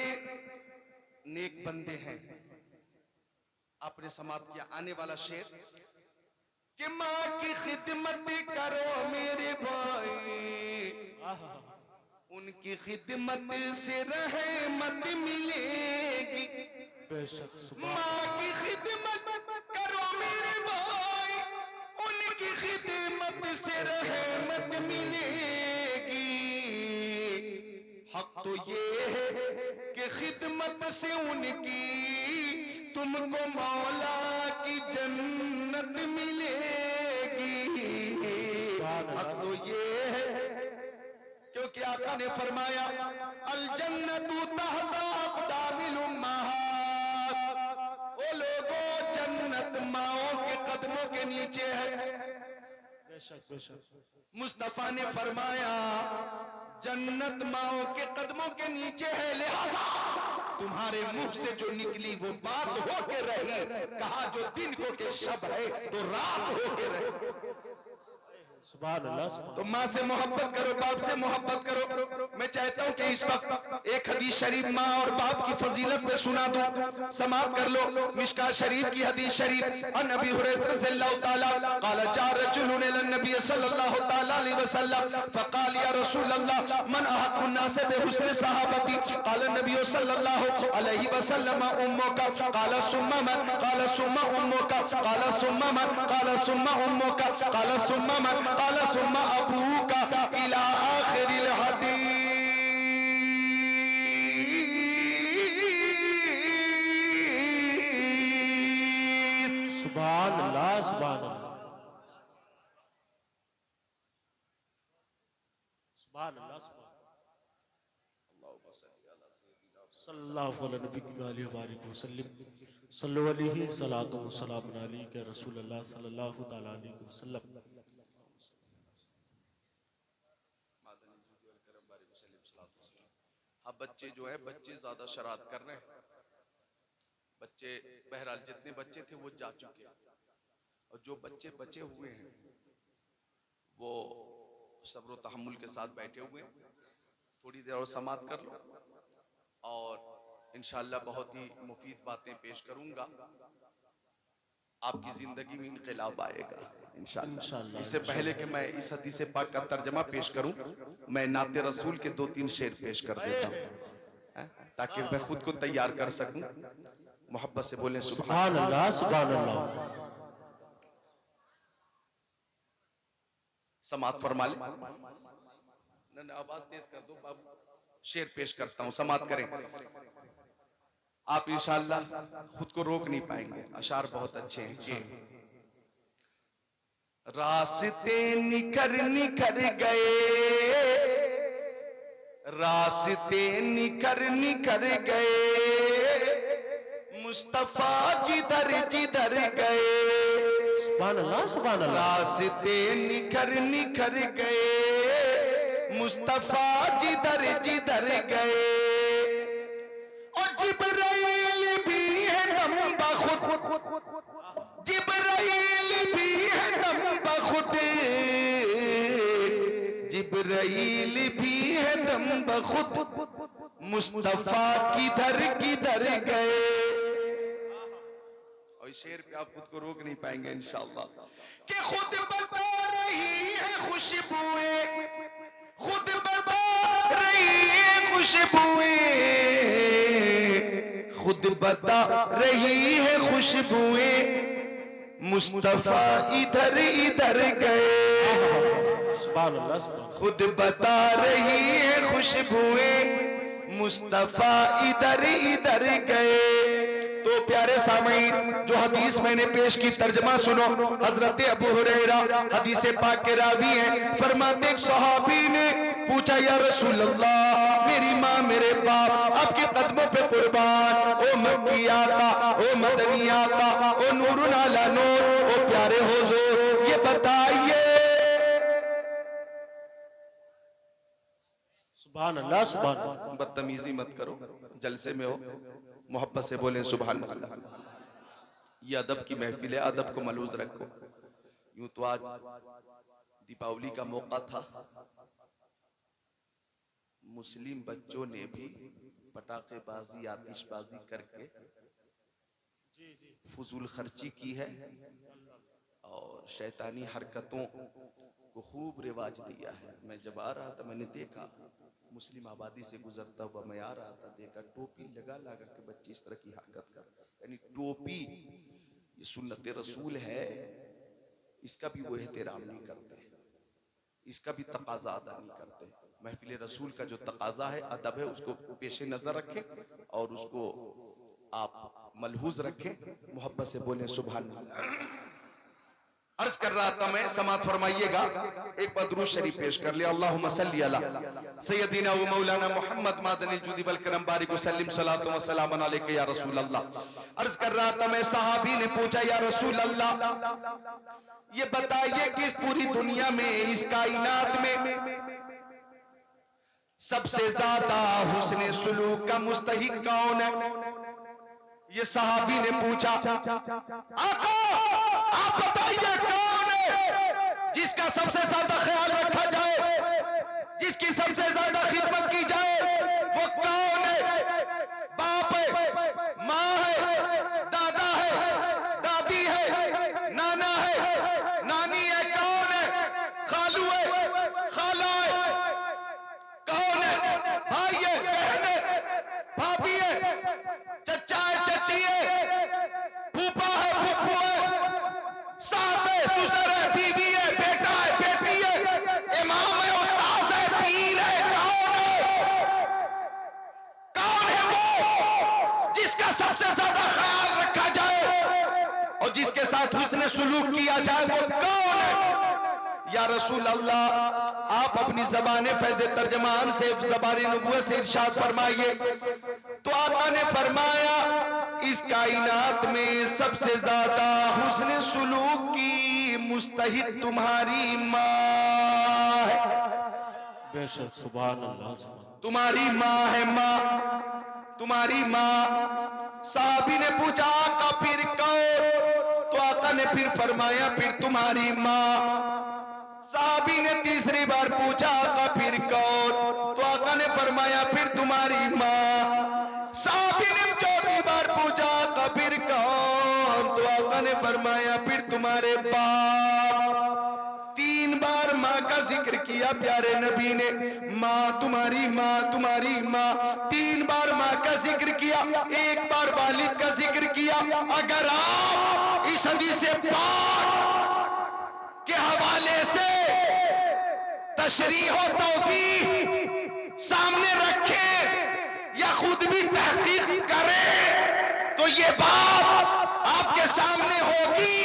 नेक बंदे हैं, आपने समाप्त किया। आने वाला शेर कि माँ की खिदमत करो मेरे भाई, उनकी खिदमत से रहमत मिलेगी। माँ की खिदमत करो मेरे भाई, उनकी खिदमत से रहमत मिलेगी। हक तो ये है कि खिदमत से उनकी तुमको मौला की जन्नत मिलेगी। हक तो ये है क्योंकि आका ने फरमाया अल जन्नतु तहता अक़दामिल उम्महात, ओ लोगों जन्नत माओं के कदमों के नीचे है। बेशक बेशक। मुस्तफा ने फरमाया जन्नत माओं के कदमों के नीचे है, लिहाजा तुम्हारे मुंह से जो निकली वो बात होके रही। कहा जो दिन को के शब है तो रात होके रही। सुभान अल्लाह, सुभान तो माँ से मोहब्बत करो, बाप से मोहब्बत करो। मैं चाहता हूँ कि इस वक्त एक हदीस शरीफ माँ और बाप की फजीलत पे सुना दूं, समाप्त कर लो। मिशकात शरीफ की हदीस शरीफ, अन अबी हुरैरा रज़ियल्लाहु ताला क़ाल जा रजुलुन इला नबी सल्लल्लाहु ताला अलैहि वसल्लम फ़क़ाल या रसूल अल्लाह मन अहक़्क़ुन नास बिहुस्नि सहाबती क़ाल नबी सल्लल्लाहु अलैहि वसल्लम उम्मुका क़ाल सुम्मा मन क़ाल सुम्मा उम्मुका क़ाल सुम्मा मन क़ाल सुम्मा उम्मुका क़ाल सुम्मा मन क़ाल सुम्मा अबूका इला आखिरिल हदीस। सुभान अल्लाह, सुभान अल्लाह, सुभान अल्लाह, सल्लल्लाहु अलैहि वसल्लम सल्लु अलैहि सलातो व सलाम अलैका रसूल अल्लाह सल्लल्लाहु तआला अलैहि वसल्लम। अब बच्चे जो है बच्चे ज्यादा शरारत कर रहे हैं। बच्चे बहरहाल जितने बच्चे थे वो जा चुके हैं और जो बच्चे बचे हुए हैं वो सब्र व तहम्मुल के साथ बैठे हुए हैं। थोड़ी देर और समात कर लो और इंशाअल्लाह बहुत ही मुफीद बातें पेश करूंगा। आपकी जिंदगी में इनकलाब आएगा इंशाअल्लाह। इससे पहले कि मैं इस हदीस पाक का तर्जमा पेश करूं, मैं नाते रसूल के 2-3 शेर पेश कर देता हूं ताकि मैं खुद को तैयार कर सकूं। मोहब्बत से बोलें सुभान अल्लाह, सुभान अल्लाह। समात फरमा ले, आवाज तेज कर दो बाबू। शेर पेश करता हूं, समात करें। आप इंशाअल्लाह खुद को रोक नहीं पाएंगे। अशार बहुत अच्छे हैं कि रास्ते निखर निखर गए, रास्ते निखर निखर गए, मुस्तफा जिधर जिधर गए। सुभान अल्लाह, सुभान अल्लाह। रास्ते निखर निखर गए, मुस्तफा जिधर जिधर गए। और जिब्राइल भी है दम बखुद, जिब्राइल भी है दम बखुद, जिब्राइल भी है दम बखुद, मुस्तफा किधर किधर गए। और शेर पे आप खुद को रोक नहीं पाएंगे इंशाअल्लाह। कि खुद बता रही है खुशबुएं, खुद बता रही है खुशबुएं, खुद बता रही है खुशबुएं, मुस्तफा इधर इधर गए। सुभान अल्लाह, सुभान। खुद बता रही है खुशबुएं, मुस्तफा इधर इधर गए। तो प्यारे सामीन, जो हदीस मैंने पेश की तर्जमा सुनो। हजरत अबू हुरैरा हदीस पाक के रावी हैं। फरमाते एक सहाबी ने पूछा या रसूल अल्लाह, मेरी माँ मेरे बाप आपके कदमों पे कुर्बान, ओ मक्की आका, ओ मदनी आका, ओ नूरुन अला नूर, ओ प्यारे हुजूर, ये बताइए। सुभान अल्लाह, सुभान अल्लाह। बदतमीजी मत करो, जलसे में हो। मोहब्बत से बोलें सुभान अल्लाह। ये अदब की महफिल है, अदब को मलूज रखो। यूं तो आज दीपावली का मौका था, मुस्लिम बच्चों ने भी पटाखेबाजी आतिशबाजी करके फजूल खर्ची की है और शैतानी हरकतों को खूब रिवाज दिया है। मैं जब आ रहा था मैंने देखा, मुस्लिम आबादी से गुजरता हुआ मैं आ रहा था, देखा टोपी लगा लगा के बच्चे इस तरह की हरकत कर, यानी टोपी ये सुन्नत रसूल है, इसका भी वो एहतराम नहीं करते, इसका भी तकाजा अदा नहीं करते। महफिल रसूल का जो तकाजा है, अदब है, उसको पेश नजर रखें और उसको आप मलहूज रखें। मोहब्बत से बोलें सुभान अल्लाह। अर्ज कर रहा था मैं, समात फरमाइएगा। एक बार दुरूद शरीफ पेश कर लिया। अल्लाहुम्मा सल्ली अला सय्यदिना व मौलाना मुहम्मद मादनिल जुदी वल करम बारिक वसल्लिम सलातो व सलामन अलैका या रसूल अल्लाह। अर्ज कर रहा था मैं, सहाबी ने पूछा या रसूल अल्लाह, ये बताइए कि इस पूरी दुनिया में, इस कायनात में सबसे ज्यादा हुस्न सुलूक का मुस्तहिक कौन है? ये सहाबी ने पूछा, आका आप बताइए कौन है? जिसका सबसे ज्यादा ख्याल रखा जाए, जिसकी सबसे ज्यादा खिदमत की जाए, वो कौन है? बाप है, माँ है, दादा है, दादी है, नाना है, नानी है, कौन है? खालू है, खाला है, कौन है? भाई है, बहन है, भाभी है, चचा है, चची है, फूफा है, फुप्पू है, सास है, ससुर है, बीवी है, बेटा है, बेटी है, इमाम है, उस्ताद है, पीर है, कौन है वो जिसका सबसे ज्यादा ख्याल रखा जाए और जिसके साथ हुस्न सुलूक किया जाए, वो कौन है? या रसूल अल्लाह, आप अपनी ज़बान फैज़ तर्जमान से, ज़बान नबुव्वत से इरशाद फरमाइए। तो आका ने फरमाया, इस कायनात में सबसे ज्यादा हुस्न सुलूक की मुस्तहिक तुम्हारी माँ है। बेशक, सुभान अल्लाह, सुभान। तुम्हारी माँ है, माँ, तुम्हारी माँ। साहबी ने पूछा, आका फिर कौन? तो आका ने फिर फरमाया, फिर तुम्हारी माँ। साहबी ने तीसरी बार पूछा, आका फिर कौन? तो आका ने फरमाया, फिर तुम्हारी माँ। साहबी ने चौथी बार पूछा, आका फिर कौन? तो आका ने फरमाया, फिर तुम्हारे बाप। 3 बार माँ का जिक्र किया प्यारे नबी ने, माँ, तुम्हारी माँ, तुम्हारी माँ। 3 बार माँ का जिक्र किया, 1 बार वालिद का जिक्र किया। अगर आप इस हदीस पाक के हवाले से तशरीह और तौज़ीह सामने रखें या खुद भी तहकीक करें, तो ये बात आपके सामने होगी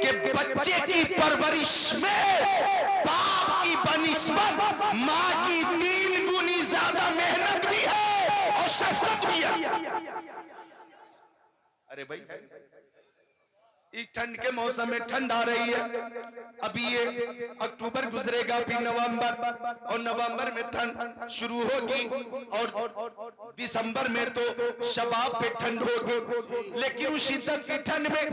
कि बच्चे की परवरिश में बाप की बनिस्बत माँ की 3 गुनी ज्यादा मेहनत भी है और शफकत भी है। अरे भाई, इस ठंड के मौसम में ठंड आ रही है, अभी ये अक्टूबर गुजरेगा, फिर नवंबर, और नवंबर में ठंड शुरू होगी, और दिसंबर में तो शबाब पे ठंड होगी। लेकिन उस शिद्दत की ठंड में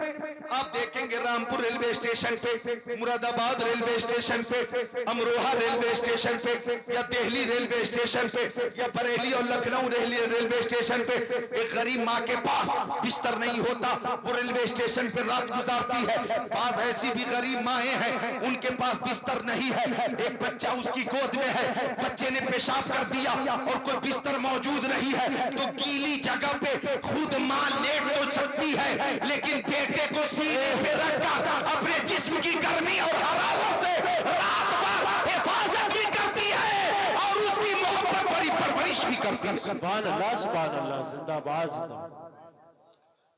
आप देखेंगे रामपुर रेलवे स्टेशन पे, मुरादाबाद रेलवे स्टेशन पे, अमरोहा रेलवे स्टेशन पे, या दिल्ली रेलवे स्टेशन पे, या बरेली और लखनऊ रेलवे स्टेशन पे, एक गरीब माँ के पास बिस्तर नहीं होता, वो रेलवे स्टेशन पे रात गुजारती है। पास ऐसी भी गरीब माएं हैं, उनके पास बिस्तर नहीं है, एक बच्चा उसकी गोद में है, बच्चे ने पेशाब कर दिया और कोई बिस्तर मौजूद नहीं है, तो गीली जगह पे खुद मां लेट तो सकती है, लेकिन बेटे को सीने पे रखकर अपने जिस्म की गर्मी और हरारत से रात भर हिफाजत भी करती है और उसकी मोहब्बत बड़ी परवरिश भी करती है। सुभान अल्लाह, सुभान अल्लाह, जिंदाबाद, जिंदाबाद।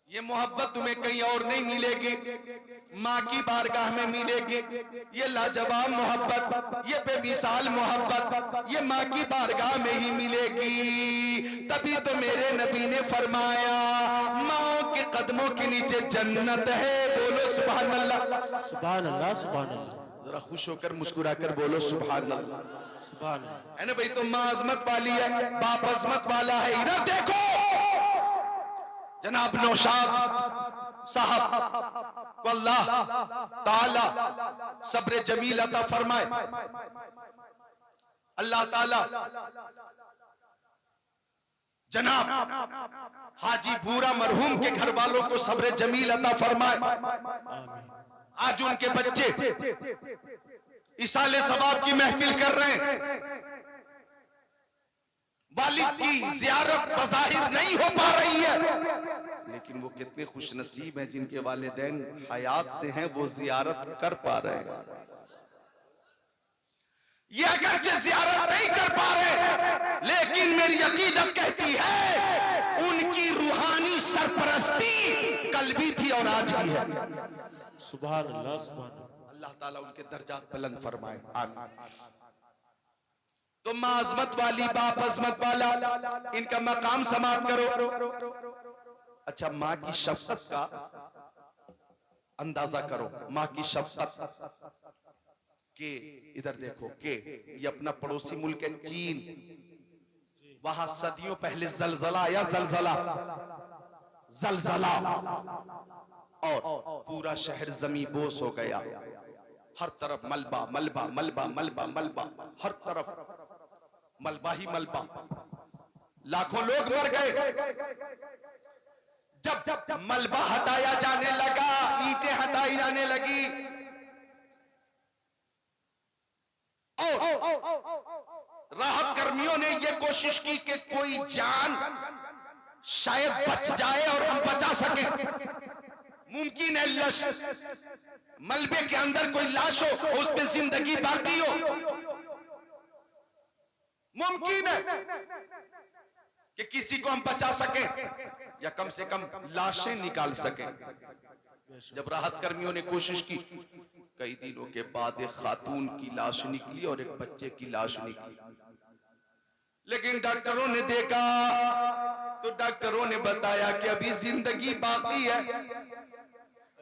ये मोहब्बत तुम्हें कहीं और नहीं मिलेगी, माँ की बारगाह में मिलेगी। ये लाजवाब मोहब्बत, ये बेमिसाल मोहब्बत, ये माँ की बारगाह में ही मिलेगी। तभी तो मेरे नबी ने फरमाया, माँ के कदमों के नीचे जन्नत है। बोलो सुभान अल्लाह, सुभान अल्लाह, सुभान अल्लाह। जरा खुश होकर मुस्कुरा कर बोलो सुभान अल्लाह, सुभान अल्लाह। है ना भाई? तो माँ अजमत वाली है, बाप अजमत वाला है। इधर देखो, जनाब नौशाद साहब को अल्लाह ताला सब्र जमील अता फरमाए। अल्लाह ताला जनाब हाजी भूरा मरहूम के घर वालों को सब्र जमील अता फरमाए। आज उनके बच्चे इसाले सवाब की महफिल कर रहे हैं, वालिद की जियारत बज़ाहिर नहीं हो पा रही है, लेकिन वो कितने खुश नसीब हैं जिनके वालिदैन हयात से हैं, वो जियारत कर पा रहे हैं। ये अगरचे जियारत नहीं कर पा रहे, लेकिन मेरी अकीदत कहती है उनकी रूहानी सरपरस्ती कल भी थी और आज भी है। सुभान अल्लाह, सुभान अल्लाह। अल्लाह ताला उनके दर्जात बुलंद फरमाए, आमीन। तो माँ अजमत वाली, बाप अजमत वाला, इनका मकाम समाप्त करो। अच्छा, माँ की शफकत का अंदाजा करो, माँ की शफकत के इधर देखो के ये अपना पड़ोसी मुल्क है चीन, वहां सदियों पहले जलजला आया, जलजला और पूरा शहर जमी बोस हो गया। हर तरफ मलबा मलबा मलबा मलबा मलबा, हर तरफ मलबा ही मलबा। लाखों लोग मर गए। जब मलबा हटाया जाने लगा, ईंटें हटाई जाने लगी, और राहत कर्मियों ने यह कोशिश की कि कोई जान शायद बच जाए और हम बचा सके। मुमकिन है मलबे के अंदर कोई लाश हो, उसमें जिंदगी बाकी हो। मुमकिन है कि किसी को हम बचा सके या कम से कम लाशें निकाल सके। जब राहत कर्मियों ने कोशिश की, कई दिनों के बाद एक खातून की लाश निकली और एक बच्चे की लाश निकली। लेकिन डॉक्टरों ने देखा तो डॉक्टरों ने बताया कि अभी जिंदगी बाकी है।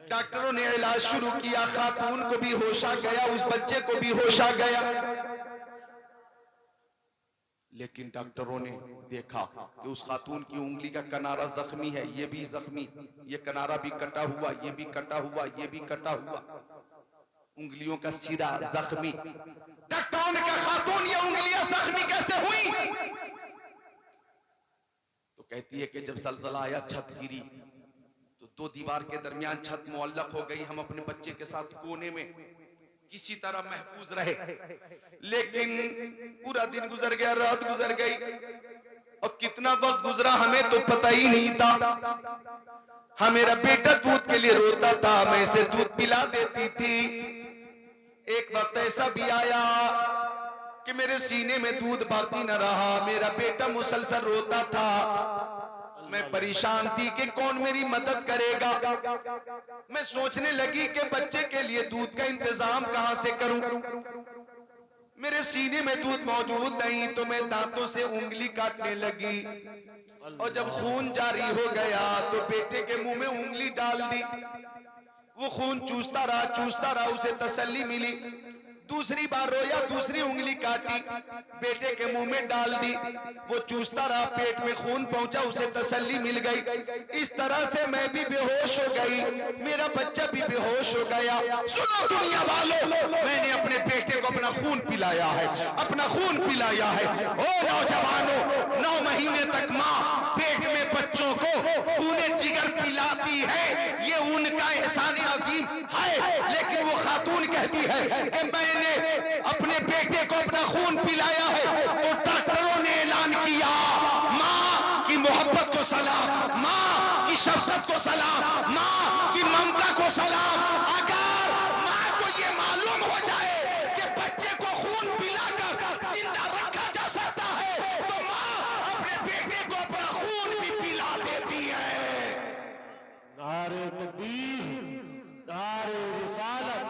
डॉक्टरों ने इलाज शुरू किया, खातून को भी होश आ गया, उस बच्चे को भी होश आ गया। लेकिन डॉक्टरों ने देखा कि उस खातून की उंगली का किनारा जख्मी है, ये भी जख्मी, ये किनारा भी कटा हुआ, ये भी कटा हुआ, ये भी कटा हुआ, उंगलियों का सिरा जख्मी। डॉक्टरों ने कहा खातून ये उंगलियां जख्मी कैसे हुई? तो कहती है कि जब जलजला आया, छत गिरी, तो दो दीवार के दरमियान छत मुअल्लक हो गई। हम अपने बच्चे के साथ कोने में किसी तरह महफूज रहे। लेकिन पूरा दिन गुजर गया, रात गुजर गई, और कितना वक्त गुजरा हमें तो पता ही नहीं था। हाँ, मेरा बेटा दूध के लिए रोता था, मैं इसे दूध पिला देती थी। एक वक्त ऐसा भी आया कि मेरे सीने में दूध बाकी न रहा, मेरा बेटा मुसलसल रोता था। मैं परेशान थी कि कौन मेरी मदद करेगा। मैं सोचने लगी कि बच्चे के लिए दूध का इंतजाम कहां से करूं। मेरे सीने में दूध मौजूद नहीं तो मैं दांतों से उंगली काटने लगी, और जब खून जारी हो गया तो बेटे के मुंह में उंगली डाल दी। वो खून चूसता रहा, उसे तसल्ली मिली। दूसरी बार रोया, दूसरी उंगली काटी, बेटे के मुंह में डाल दी, वो चूसता रहा, पेट में खून पहुंचा, उसे तसल्ली मिल गई। इस तरह से मैं भी बेहोश हो गई, मेरा बच्चा भी बेहोश हो गया। सुनो दुनिया वालों, मैंने अपने बेटे को अपना खून पिलाया है, अपना खून पिलाया है। ओ नौजवानों, 9 महीने तक माँ पेट में बच्चों को खूने जिगर पिलाती है, ये उनका एहसान अजीम है। लेकिन वो खातून कहती है कि मैंने अपने बेटे को अपना खून पिलाया है। तो डॉक्टरों ने ऐलान किया, माँ की मोहब्बत को सलाम, माँ की शफकत को सलाम, माँ की ममता को सलाम। अगर माँ को ये मालूम हो जाए कि बच्चे को खून पिलाकर जिंदा रखा जा सकता है, तो माँ अपने बेटे को अपना खून भी पिला देती है। नारे तकबीर, नारे रिसालत,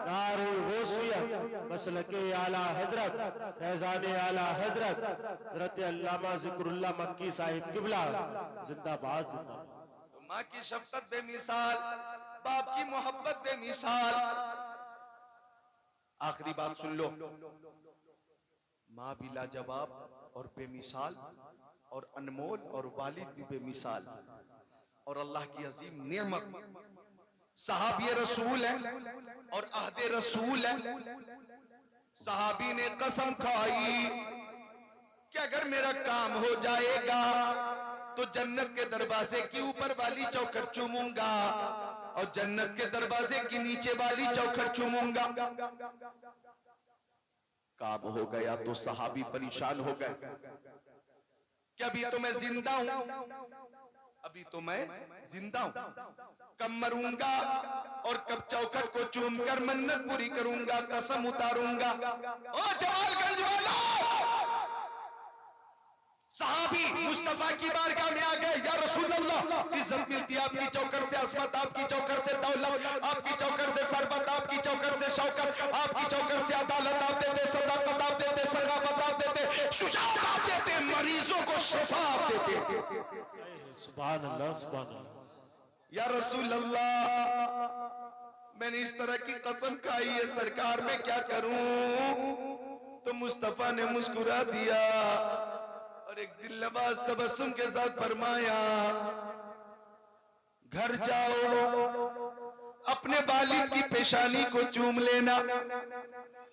नारे गौसियत, मसलके आला हजरत, फैज़ाने आला हजरत हज़रत अल्लामा ज़िक्रुल्लाह मक्की साहिब किबला जिंदाबाद, जिंदाबाद। तो माँ की शफकत बेमिसाल, बाप की मोहब्बत बेमिसाल। आखिरी बात सुन लो, माँ भी लाजवाब और बेमिसाल और अनमोल, और वालिद भी बेमिसाल, और अल्लाह की अजीम नेमत। सहाबी रसूल है और अहदे रसूल है। सहाबी ने कसम खाई कि अगर मेरा काम हो जाएगा तो जन्नत के दरवाजे की ऊपर वाली चौखट चूमूंगा और जन्नत के दरवाजे की नीचे वाली चौखट चूमूंगा। काम हो गया तो सहाबी परेशान हो गए कि अभी तो मैं जिंदा हूं, अभी तो मैं जिंदा हूं, कब मरूंगा और कब चौखट को चूमकर मन्नत पूरी करूंगा, कसम उतारूंगा। ओ जमालगंज वालों, सहाबी मुस्तफा की बारगाह में आ गए। या रसूल अल्लाह, इज्जत मिलती है आपकी चौखट से, अस्मत आपकी चौखट से, दौलत आपकी चौखट से, सरबत आपकी चौखट से, शौकत आपकी चौखट से, अदालत आप देते, सदाकत आप देते, सखावत आप देते, शुजाअत आप देते, मरीजों को शिफा आप देते। सुभान अल्लाह, सुभान अल्लाह। या रसूल अल्लाह, मैंने इस तरह की कसम खाई है सरकार, मैं क्या करूं? तो मुस्तफा ने मुस्कुरा दिया और एक दिलनवाज तबस्सुम के साथ फरमाया, घर जाओ, अपने वालिद की पेशानी को चूम लेना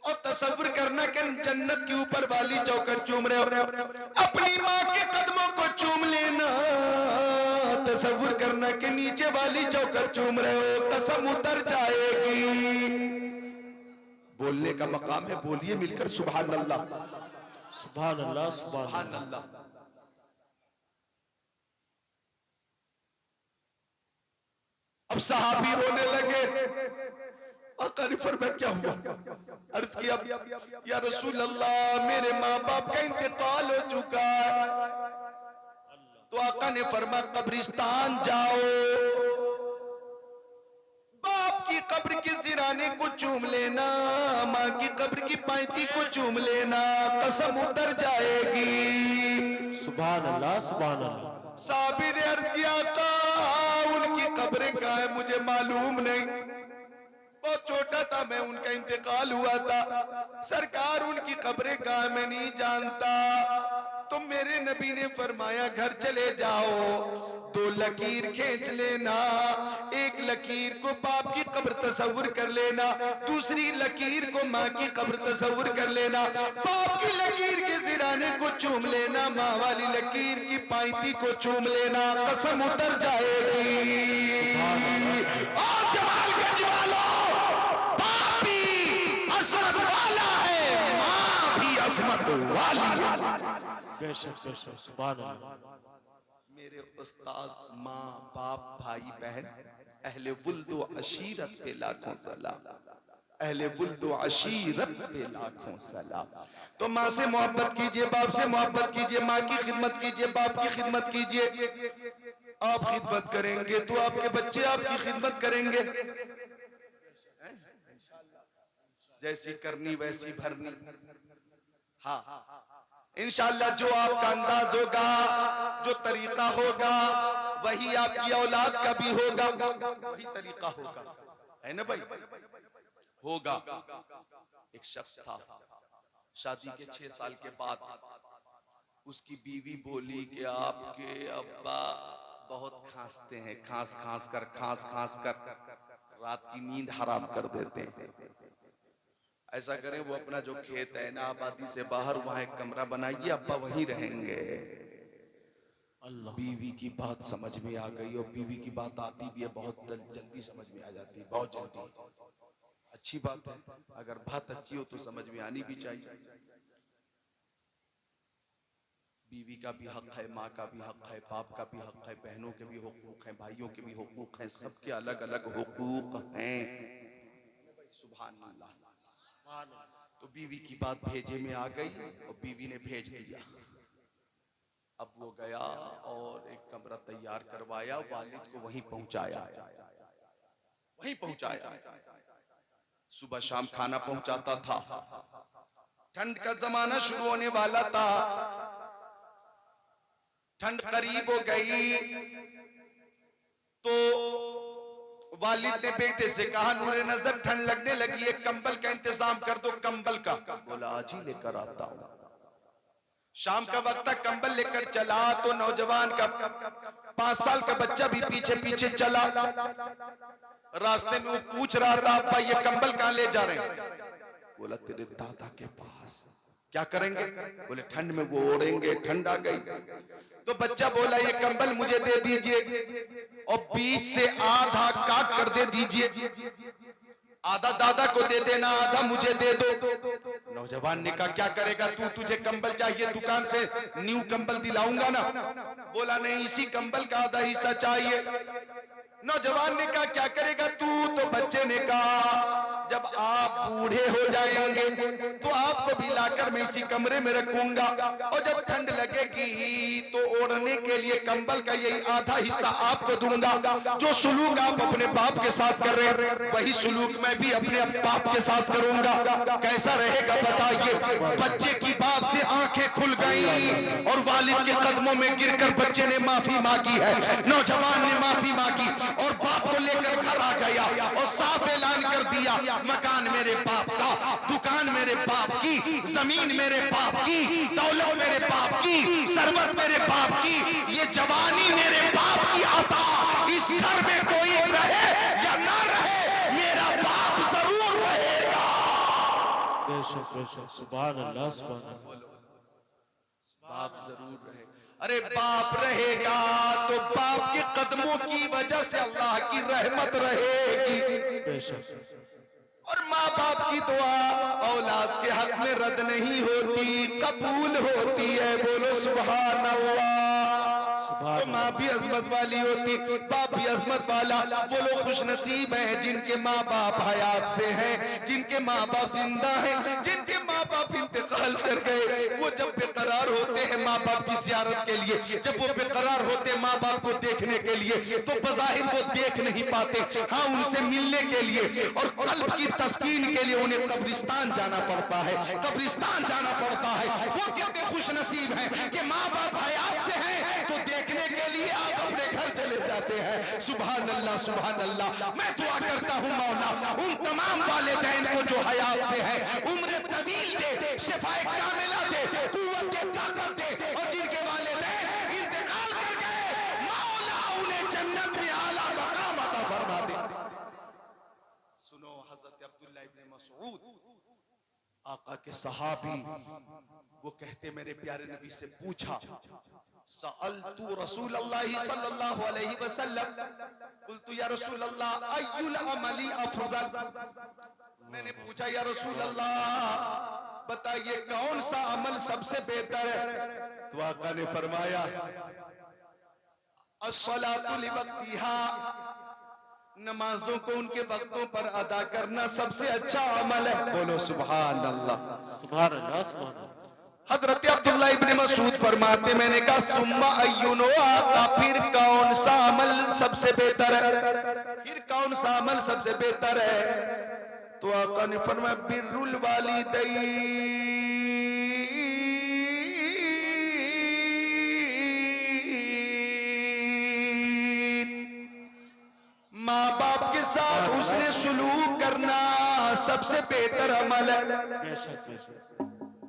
और तसव्वुर करना कि जन्नत के ऊपर वाली चौकर चूम रहे हो। अपनी माँ के कदमों को चूम लेना, तसव्वुर करना कि नीचे वाली चौकर चूम रहे हो, कसम उतर जाएगी। बोलने का मकाम है, बोलिए मिलकर सुभान अल्लाह, सुभान अल्लाह, सुभान अल्लाह। अब सहाबी रोने लगे। आका ने फरमाया क्या हुआ? अर्ज किया या रसूल अल्लाह, मेरे माँ बाप का इंतकाल हो चुका है। तो आका ने फरमाया कब्रिस्तान जाओ, बाप की कब्र के सिराने को चूम लेना, माँ की कब्र की पायती को चूम लेना, कसम उतर जाएगी। सुभान अल्लाह, सुभान अल्लाह। साबिर ने अर्ज किया था उनकी कब्रें कहाँ है मुझे मालूम नहीं, बहुत छोटा था मैं, उनका इंतकाल हुआ था। सरकार उनकी कब्रें कहाँ मैं नहीं जानता। तो मेरे नबी ने फरमाया घर चले जाओ, 2 लकीर खींच लेना, एक लकीर को बाप की कब्र तसव्वुर कर लेना, दूसरी लकीर को माँ की कब्र तसव्वुर कर लेना। बाप की लकीर के सिराने को चूम लेना, माँ वाली लकीर की पायती को चूम लेना, कसम उतर जाएगी। और जमालगंज वालों, बाप भी असमत वाला है, माँ भी असमत वाली है। बेशक बेशक, सुभान अल्लाह। मेरे उस्ताद, माँ बाप भाई बहन, अहले वुल्द व अशीरत पे लाखों सलाम, अहले वुल्द व अशीरत पे लाखों सलाम। तो माँ से मोहब्बत कीजिए, बाप से मोहब्बत कीजिए, माँ की खिदमत कीजिए, बाप की खिदमत कीजिए। आप खिदमत करेंगे तो आपके बच्चे आपकी खिदमत करेंगे। जैसी करनी वैसी भरनी। हाँ इंशाअल्लाह, जो आपका अंदाज होगा, जो तरीका होगा, वही आपकी औलाद का भी होगा, वही तरीका होगा, है ना भाई? होगा। एक शख्स था, शादी के 6 साल के बाद उसकी बीवी बोली कि आपके अब्बा बहुत खांसते हैं, खांस खांस कर रात की नींद हराम कर देते हैं। ऐसा करें, वो अपना जो खेत है ना आबादी से बाहर, वहां एक कमरा बनाइए, अब्बा वहीं रहेंगे। अल्लाह। बीवी की बात समझ में आ गई, और बीवी की बात आती भी है, बहुत जल्दी समझ में आ जाती है, बहुत जल्दी। अच्छी बात है, अगर बात अच्छी हो तो समझ में आनी भी चाहिए। बीवी का भी हक है, माँ का भी हक है, बाप का भी हक है, बहनों के भी हुकूक हैं, भाइयों के भी हुकूक हैं, सबके अलग अलग हुकूक हैं। सुभान अल्लाह। तो बीवी की बात भेजे में आ गई और बीवी ने भेज दिया। अब वो गया और एक कमरा तैयार करवाया, वालिद को वहीं पहुंचाया। सुबह शाम खाना पहुंचाता था। ठंड का जमाना शुरू होने वाला था, ठंड करीब हो गई तो वालिद ने बेटे से कहा, नूरे नजर ठंड लगने लगी है, कंबल का इंतजाम कर दो। कंबल का बोला आज ही लेकर आता हूं। शाम का वक्त था, कंबल लेकर चला तो नौजवान का 5 साल का बच्चा भी पीछे पीछे चला। रास्ते में वो पूछ रहा था, अब्बा ये कंबल कहां ले जा रहे हैं? बोला तेरे दादा के पास। क्या करेंगे? बोले ठंड में वो ओढ़ेंगे, ठंड आ गई। तो बच्चा बोला ये कंबल मुझे दे दीजिए और बीच से आधा काट कर दे दीजिए, आधा दादा को दे देना, आधा मुझे दे दो। नौजवान ने कहा क्या करेगा तू? तुझे कंबल चाहिए, दुकान से न्यू कंबल दिलाऊंगा ना। बोला नहीं, इसी कंबल का आधा हिस्सा चाहिए। नौजवान ने कहा क्या करेगा तू? तो बच्चे ने कहा जब आप बूढ़े हो जाएंगे तो आपको भी लाकर मैं इसी कमरे में रखूंगा, और जब ठंड लगेगी तो ओढ़ने के लिए कंबल का यही आधा हिस्सा आपको दूंगा। जो सुलूक आप अपने बाप के साथ कर रहे हैं वही सुलूक मैं भी अपने बाप के साथ करूंगा। कैसा रहेगा बताइए? बच्चे की बात से आंखें खुल गई और वालिद के कदमों में गिरकर बच्चे ने माफी मांगी है। नौजवान ने माफी मांगी और बाप को लेकर घर आ गया और साफ ऐलान कर दिया, मकान मेरे बाप का, दुकान मेरे बाप की, जमीन मेरे बाप की, दौलत मेरे बाप की, सरबत मेरे बाप की, ये जवानी मेरे बाप की अता। इस घर में कोई रहे या ना रहे बेशक बेशक, सुभान अल्लाह सुभान अल्लाह। बाप जरूर रहे। अरे बाप रहेगा तो बाप के कदमों की वजह से अल्लाह की रहमत रहेगी। बेशक। और माँ बाप की दुआ औलाद के हक में रद्द नहीं होती, कबूल होती है। बोलो सुभान अल्लाह। तो माँ भी अजमत वाली होती, बाप भी अजमत वाला। वो लोग खुश नसीब हैं जिनके माँ बाप हयात से हैं, जिनके माँ बाप जिंदा हैं, जिनके माँ बाप इंतकाल कर गए। वो जब बेकरार होते हैं माँ बाप की ज़ियारत के लिए, जब वो बेकरार होते हैं माँ बाप को देखने के लिए, तो बज़ाहिर वो देख नहीं पाते। हाँ, उनसे मिलने के लिए और कल्ब की तस्कीन के लिए उन्हें कब्रिस्तान जाना पड़ता है, कब्रिस्तान जाना पड़ता है। वो कितने खुश नसीब हैं कि माँ बाप हयात से हैं, तो देखने के लिए आप अपने घर चले जाते हैं। सुभान अल्लाह सुभान अल्लाह। मैं दुआ करता हूँ मौला उन तमाम वालिदैन को जो हयात से हैं, उम्र तवील दे, शिफाए कामिला दे, कुव्वत दे, ताकत दे। और जिनके वालिदैन इंतकाल कर गए, मौला उन्हें जन्नत में आला मकाम अता फरमा दे। सुनो, हजरत अब्दुल्लाह इब्न मसऊद आका के सहाबी, वो कहते मेरे प्यारे नबी से पूछा, सअलतु रसूलल्लाह सल्लल्लाहु अलैहि वसल्लम, कुल्तु या रसूल अल्लाह अय्युल अमली अफजल। मैंने पूछा या रसूल अल्लाह बताइए कौन सा अमल सबसे बेहतर है। तो आका ने फरमाया अस्सलातु लिवक्तिहा, नमाजों को उनके वक्तों पर अदा करना सबसे अच्छा अमल है। बोलो सुभान अल्लाह सुभान अल्लाह सुभान अल्लाह। हजरत अब्दुल्लाह इब्न मसूद फरमाते, मैंने कहा सुम्मा अय्युनो, आका फिर कौन सा अमल सबसे बेहतर है, फिर कौन सा अमल सबसे बेहतर है। तो आका ने फरमाया बिर्रुल वालिदैन, माँ बाप के साथ उसने सुलूक करना सबसे बेहतर अमल है। बेशक बेशक।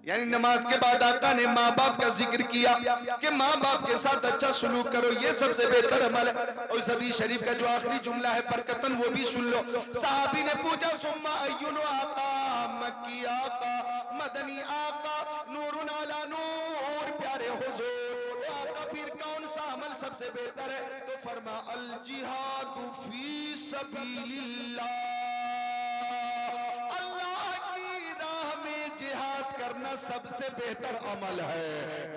यानी नमाज के बाद आका ने माँ बाप का जिक्र किया कि माँ बाप के साथ अच्छा सुलूक करो, ये सबसे बेहतर अमल है। और इस हदीस शरीफ का जो आखिरी जुमला है बरकतन, वो भी सुन लो। साहबी ने पूछा सुम्मा अय्युन आका, मक्की आका, मदनी आका, नूरुन अला नूर, प्यारे हुजूर आका फिर कौन सा अमल सबसे बेहतर है। तो फरमा अल जिहादु फी सबीलिल्लाह, करना सबसे बेहतर अमल है।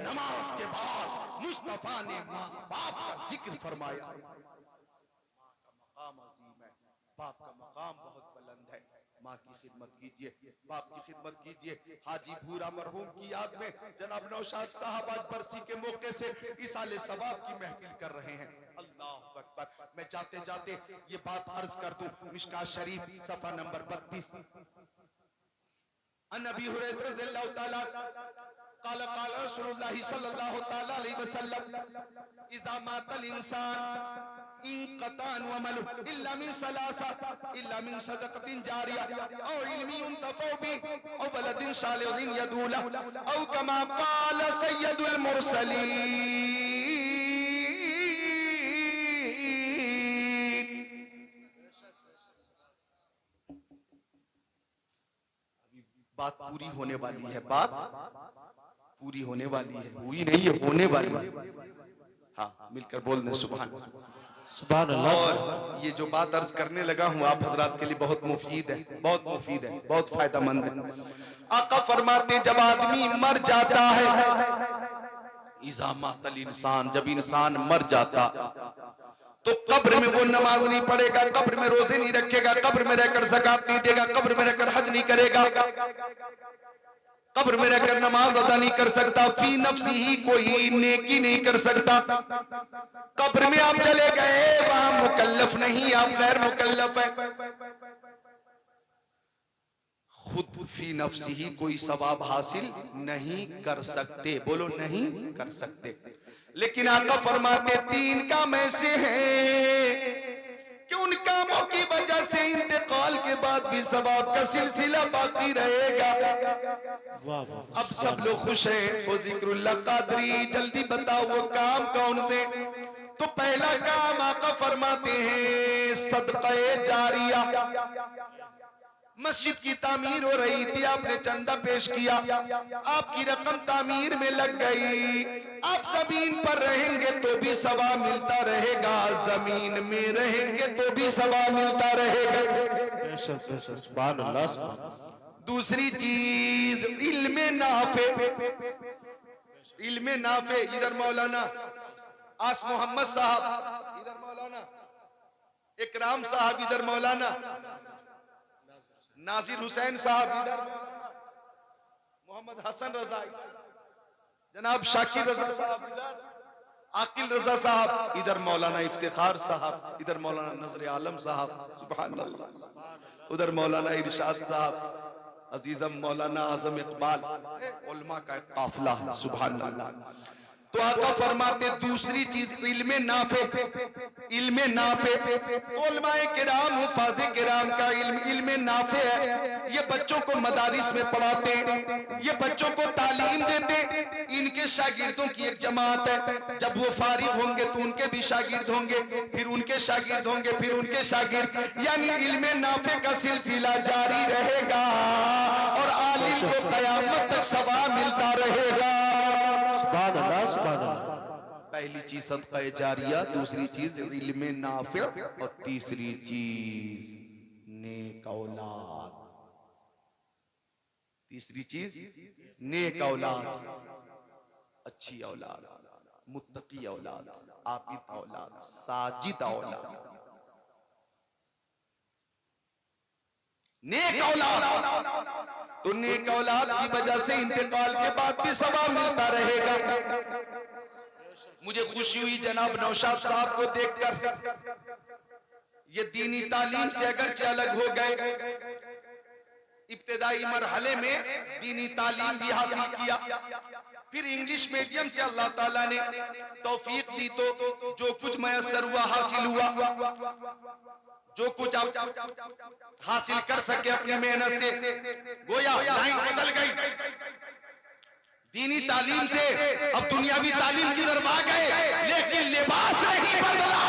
नमाज के बाद मुस्तफा ने माँ बाप का जिक्र फरमाया। माँ का मकाम अजीम है, बाप का मकाम बहुत बुलंद है। माँ की खिदमत कीजिए, बाप की खिदमत कीजिए। हाजी भूरा मरहूम की याद में जनाब नौशाद साहब आज बरसी के मौके से इसाले सवाब की महफिल कर रहे हैं। अल्लाह अकबर। मैं जाते जाते ये बात अर्ज कर दूं, मिशकात शरीफ सफा नंबर 32, नबी हुरैरा रज़ियल्लाहु ताला क़ाल क़ाल रसूलुल्लाह सल्लल्लाहु ताला अलैहि वसल्लम इज़ा मातल इंसान इंक़ता अमलुहु इल्ला मिन सलासा, इल्ला मिन सदक़तिन जारिया औ इल्मिन युंतफ़अ बिही औ वलदिन सालिहिन यदऊ लहु औ कमा क़ाल सय्यदुल मुरसलीन। बात पूरी होने वाली है, बात पूरी होने वाली है, हुई नहीं है, होने वाली है। हाँ, मिलकर बोल दें सुभान सुभान अल्लाह। और ये जो बात अर्ज करने लगा हूँ आप हजरात के लिए बहुत मुफीद है, बहुत मुफीद है, बहुत फायदेमंद है। आका फरमाते जब आदमी मर जाता है, इज़ा मातल इंसान, जब इंसान मर जाता तो कब्र में वो नमाज नहीं पढ़ेगा, कब्र में रोजे नहीं रखेगा, कब्र में रहकर ज़कात नहीं देगा, कब्र में रहकर हज नहीं करेगा, कब्र में रहकर नमाज अदा नहीं कर सकता, फी नफ्सी ही कोई नेकी नहीं कर सकता। कब्र में आप चले गए, वहां मुकल्लफ नहीं, आप गैर मुकल्लफ है। खुद फी नफ्सी ही कोई सवाब हासिल नहीं कर सकते। बोलो नहीं कर सकते। लेकिन आका फरमाते तीन काम ऐसे हैं कि उन कामों की वजह से इंतकाल के बाद भी सवाब का सिलसिला बाकी रहेगा। अब सब लोग खुश हैं, वो जिक्रुल्लाह कादरी, जल्दी बताओ वो काम कौन से। तो पहला काम आका फरमाते हैं सदक़े जारिया। मस्जिद की तामीर हो रही थी, आपने चंदा पेश किया, आपकी रकम तामीर में लग गई। आप जमीन पर रहेंगे तो भी सवाब मिलता रहेगा, जमीन में रहेंगे तो भी सवाब मिलता रहेगा। बेशक बेशक, सुभान अल्लाह सुभान अल्लाह। दूसरी चीज इल्मे नाफे, इल्मे नाफे। इधर मौलाना आस मोहम्मद साहब, इधर मौलाना इकराम साहब, इधर मौलाना नासिर हुसैन साहब, इधर मोहम्मद हसन रजा, जनाब शाकिर रजा साहब, इधर आकिल रजा साहब, इधर मौलाना इफ्तिखार साहब, इधर मौलाना नजर आलम साहब, सुभान अल्लाह, उधर मौलाना इरशाद साहब, अजीजम मौलाना आजम इकबाल, उलमा का एक काफिला है, सुभान अल्लाह। तो आका फरमाते दूसरी चीज इल्मे नाफे, इल्मे नाफे। तो उलमाए किराम, हुफाज़े किराम का इल्मे नाफे है। ये बच्चों को मदारिस में पढ़ाते, ये बच्चों को तालीम देते, इनके शागिर्दों की एक जमात है। जब वो फारिग होंगे तो उनके भी शागिर्द होंगे, फिर उनके शागिर्द होंगे, फिर उनके शागिर्द, यानी इल्मे नाफे का सिलसिला जारी रहेगा और आलिम को कयामत तक सवाब मिलता रहेगा। सुभान अल्लाह सुभान अल्लाह। पहली चीज सदका जारिया, दूसरी चीज इल्मे नाफे और तीसरी चीज नेक औलाद। तीसरी चीज नेक औलाद, अच्छी औलाद, मुत्तकी औलाद, आबिद औलाद, साजिद औलाद, नेक औलाद। तो नेक औलाद की वजह से इंतकाल के बाद भी सवाब मिलता रहेगा। मुझे खुशी हुई जनाब नौशाद साहब को देखकर। ये दीनी तालीम से अगरचे अलग हो गए, इब्तिदाई मरहले में दीनी तालीम भी हासिल किया, फिर इंग्लिश मीडियम से अल्लाह ताला ने तौफीक दी तो जो कुछ मयसर हुआ हासिल हुआ। जो कुछ आप हासिल कर सके अपनी मेहनत से, गोया लाइन बदल गई दीनी तालीम से। अब दुनियावी तालीम की तरफ आ गए, लेकिन लिबास नहीं बदला,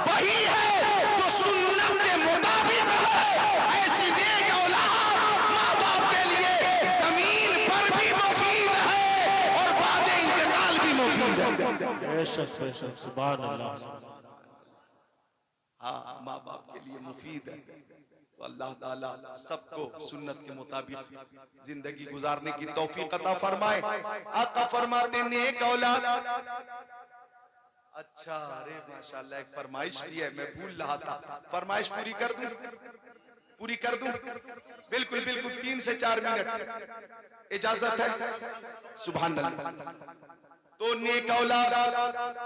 वही है जो सुन्नत के मुताबिक है। ऐसी नेक औलाद माँ बाप के लिए जमीन पर भी मुफीद है और बाद इंतकाल भी मुफीद है। बेशक बेशक, सुभान अल्लाह। हाँ, माँ बाप के लिए मुफीद है। तो अल्लाह ताला सबको सुन्नत के मुताबिक जिंदगी गुजारने की तौफीक अता फरमाए। आका फरमाते नेक औलाद। अच्छा, अरे माशाल्लाह, एक फरमाइश भी है, मैं भूल रहा था। फरमाइश पूरी कर दूं, पूरी कर दूं? बिल्कुल बिल्कुल, 3 से 4 मिनट इजाजत है? सुभान अल्लाह। तो नेक औलाद,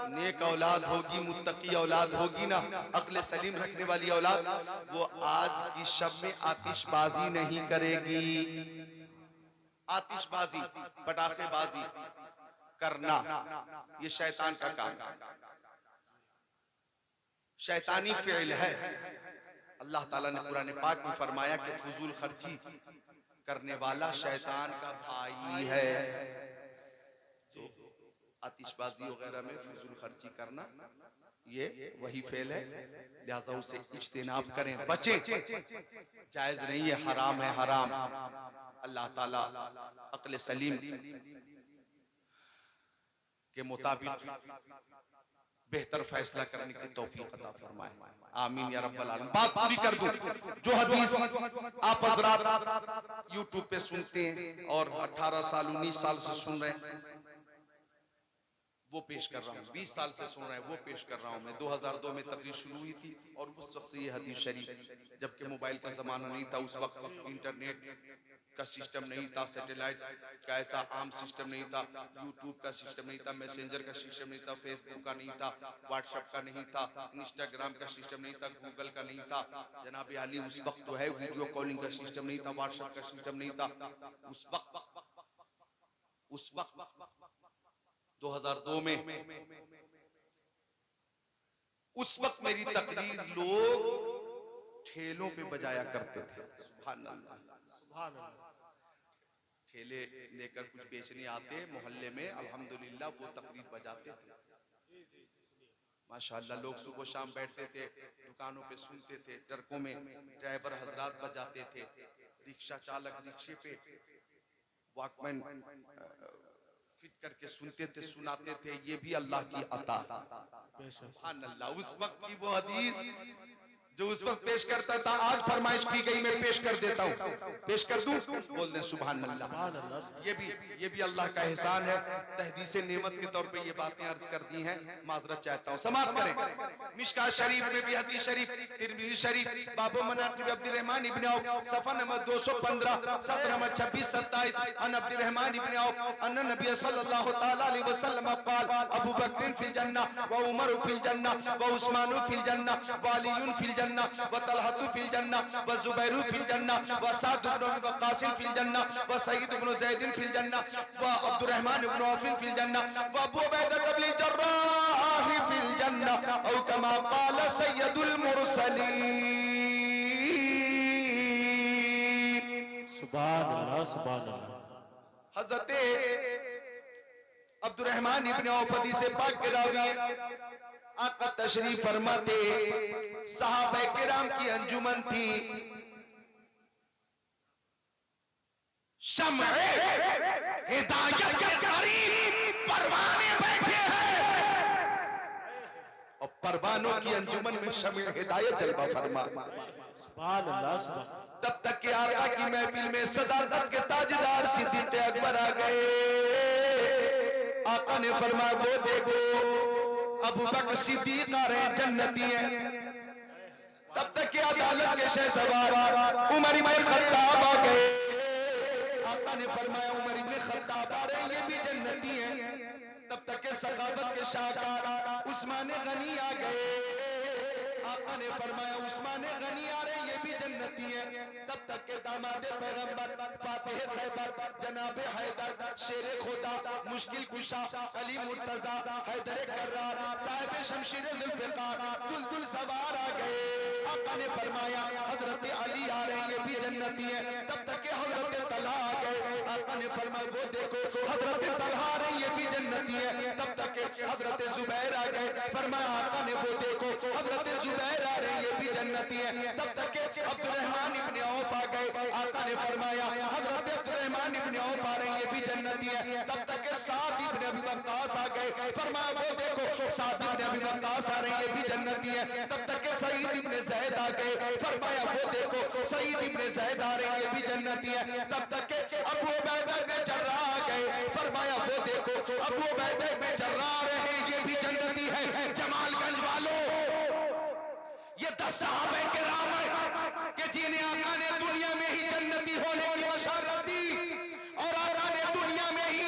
नेक औलाद होगी, मुत्तकी औलाद होगी ना, अक्ल सलीम रखने वाली औलाद, वो आज की शब में आतिशबाजी नहीं करेगी। आतिशबाजी, पटाखेबाजी करना ये शैतान का काम है, शैतानी फेल है। अल्लाह ताला ने कुरान पाक में फरमाया कि फजूल खर्ची करने वाला शैतान का भाई है। आतिशबाजी वगैरह में फजूल खर्ची करना ये वही फेल है, लिहाजा उसे इज्तिनाब करें, बचें। जायज नहीं है, हराम है, हराम। अल्लाह ताला अक्ल सलीम के मुताबिक बेहतर फैसला करने की तौफीक अता फरमाए, आमीन या रब्बल आलमीन। बात पूरी कर दूं, जो हदीस आप हज़रात यूट्यूब पे सुनते हैं और 18 साल 19 साल से सुन रहे हैं, वो पेश कर रहा हूँ। 20 साल से सुन रहे हैं, वो पेश कर रहा हूँ मैं। 2002 में तकरीर शुरू हुई थी और उस वक्त से ये हदीस शरीफ, जबकि मोबाइल का जमाना नहीं था उस वक्त, इंटरनेट का सिस्टम नहीं था, सैटेलाइट का ऐसा आम सिस्टम नहीं था, यूट्यूब का सिस्टम नहीं था, मैसेंजर का सिस्टम नहीं था, फेसबुक का नहीं था, व्हाट्सएप का नहीं था, इंस्टाग्राम का सिस्टम नहीं था, गूगल का नहीं था। जनाब अली उस वक्त जो है वीडियो कॉलिंग का सिस्टम नहीं था, व्हाट्सएप का सिस्टम नहीं था उस वक्त 2002 में। उस वक्त मेरी तकरीर लोग ठेलों पे बजाया करते थे। सुभान अल्लाह, सुभान अल्लाह। ठेले लेकर कुछ बेचने आते मोहल्ले में, अल्हम्दुलिल्लाह वो तकरीर बजाते थे। माशाअल्लाह लोग सुबह शाम बैठते थे, दुकानों पे सुनते थे, ट्रकों में ड्राइवर हजरात बजाते थे, रिक्शा चालक रिक्शे पे वॉकमैन फिट करके सुनते थे, सुनाते थे। ये भी अल्लाह की अता। सुभान अल्लाह। उस वक्त की वो हदीस जो उस वक्त पेश करता था, आज फरमाइश की गई, मैं पेश कर देता हूँ। पेश कर दूं? बोल दें सुभान अल्लाह। ये भी अल्लाह का एहसान है। तहदीस नेमत के तौर पे ये बातें अर्ज कर दी हैं, माजरत चाहता हूँ। समाप्त करें। मिशका शरीफ में भी हदीस शरीफ, तिरमिज़ी शरीफ, बाबू मनाकिब अब्दुर्रहमान इब्न औफ, सफ़ा नंबर 215, सत्र नंबर 26-27, अन अब्दुर्रहमान इब्न औफ अन्न नबी सल्लल्लाहु तआला अलैहि वसल्लम क़ाल अबू बकर फिल जन्नह व उमर फिल जन्नह व उस्मान फिल जन्नह व अली फिल जन्नह व तलहतु फिल जन्नह व जुबैर फिल जन्नह व साद इब्न अबी वक्कास फिल जन्नह व सईद इब्न ज़ैद फिल जन्नह व अब्दुर्रहमान इब्न औफ फिल जन्नह व अबू उबैदा इब्न जर्राह फिल जन्नह औ कमा क़ाल सय्यदुल मुरसलीन। सुभान अल्लाह, सुभान अल्लाह। हज़रत अब्दुर्रहमान इब्न औफ हदीस पाक के रावी हैं। आका तशरीफ फरमाते, सहाबा किराम की अंजुमन थी, शम्ए हिदायत के करीब परवाने बैठे हैं और परवानों की अंजुमन में शम्ए हिदायत जलवा फरमा। सुभान अल्लाह, सुभान। तब तक के आका की महफिल में सदाकत के ताजदार सिद्दीक़ अकबर आ गए। आका ने फरमाया, वो देखो अबू बकर सिद्दीक आ रहे, जन्नती हैं। तब तक के अदालत के शहसवार उमर इब्न खत्ताब आ गए। आका ने फरमाया, उमर इब्न खत्ताब आ रहे, ये भी जन्नती हैं। तब तक के सखावत के शाहकार उस्मान गनी आ गए। आका ने फरमाया, उस्मान गनी आ रहे, ये भी जन्नती हैं। तब तक के दामाद पैगंबर फातिह खैबर जनाब हैदर शेर खुदा मुश्किल कुशा अली मुर्तजा हैदर कर्रार साहिब शमशीर जुल्फिकार दुलदुल सवार आ गए। आका ने फरमाया, हजरत अली आ रहे, ये भी जन्नती हैं। तब तक के हजरत तलहा आ गए। आका ने फरमाया, वो देखो हजरत तलहा आ रहे, ये भी जन्नती हैं। तब तक के हजरत जुबैर आ गए। फरमाया, आका ने वो देखो हजरत जुबैर आ रहे, ये भी जन्नती हैं। तब तक के अब्दुर्रहमान इब्न औफ आ गए। आका ने फरमाया, हजरत अब्दुर्रहमान इब्न औफ आ रहे, ये भी जन्नती हैं। तब तक के साद इब्न अबी वक्कास आ गए। फरमाया, वो देखो साद इब्न अबी वक्कास आ रहे, ये भी जन्नती हैं। तब तक के सईद इब्न ज़ैद आ गए। फरमाया, वो देखो सईद इब्न ज़ैद आ रहे, ये भी जन्नती हैं। तब तक के अबू उबैदा इब्न जर्राह आ गए। फरमाया, वो देखो अबू उबैदा इब्न जर्राह आ रहे, ये भी जन्नती है। जमालगंज वालों, ये 10 सहाबे किराम हैं कि जिन्हें आका ने दुनिया में ही जन्नती होने की बशारत दी और आका ने दुनिया में ही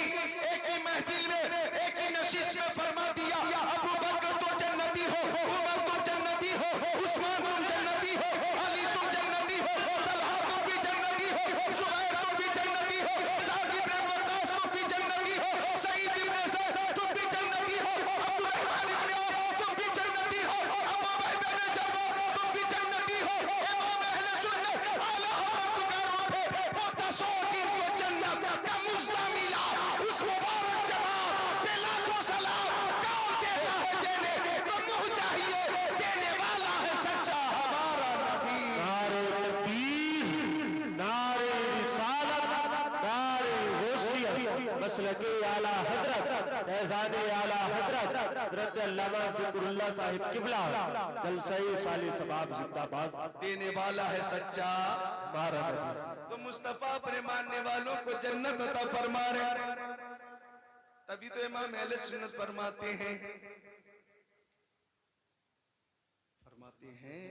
एक ही महफिल में एक ही नशिस्त में फरमा दिया, अबू बकर तुम जन्नती हो, उमर तुम जन्नती हो, उस्मान तुम जन्नती हो, अली तुम जन्नती हो, तलहा तुम भी जन्नती हो, जुबैर तुम भी जन्नती हो, साद इब्न वक्कास तुम भी जन्नती हो, सईद इब्न ज़ैद तुम भी जन्नती हो, अब्दुर्रहमान इब्न औफ तुम भी जन्नती हो, अबू उबैदा इब्न जर्राह तुम भी जन्नती हो। इमाम अहले सुन्नत आला हज़रत पुकार उठे, वो 10 जिनको जन्नत का मुज़्दा मिला, उस मुबारक जमात पे लाखों सलाम। कौन देता है देने तो मुँह चाहिए, देने वाला है सच्चा हमारा नबी। नारे तकबीर, नारे रिसालत, नारे गौसियत, मसलके आला हजरत, फैज़ाने आला हजरत, हजरत अल्लामा ज़िक्रुल्लाह साहिब किबला, जलसा-ए साले सबाब जिंदाबाद। देने वाला है सच्चा हमारा नबी। तो मुस्तफा अपने मानने वालों को जन्नत अता फरमा रहे। तभी तो इमाम अहले सुन्नत फरमाते हैं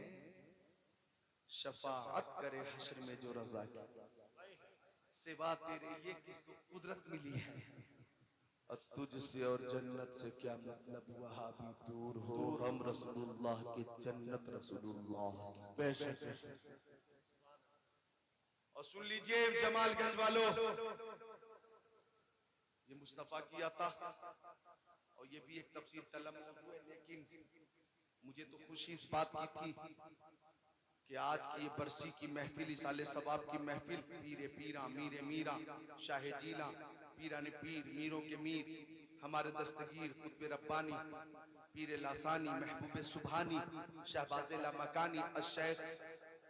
शफाअत करे हश्र में जो रज़ा की, सिवा तेरे ये किसको कुदरत मिली है। और तुझसे और जन्नत से क्या मतलब, वहाँ भी दूर हो, हम रसूलुल्लाह की जन्नत रसूलुल्लाह की। बेशक और सुन लीजिए जमालगंज वालों, ये मुस्तफा की आता और ये भी एक तफसीर तलब मौजू है, लेकिन मुझे तो खुशी इस बात की थी कि आज की ये बरसी की महफिल, इसाले सवाब की महफिल, पीरे पीरा मीरे मीरा शाहे जीला पीरा ने पीर मीरों के मीर हमारे दस्तगीर कुतुब रब्बानी पीर लासानी, महबूब सुभानी, शहबाज लामकानी, अशेख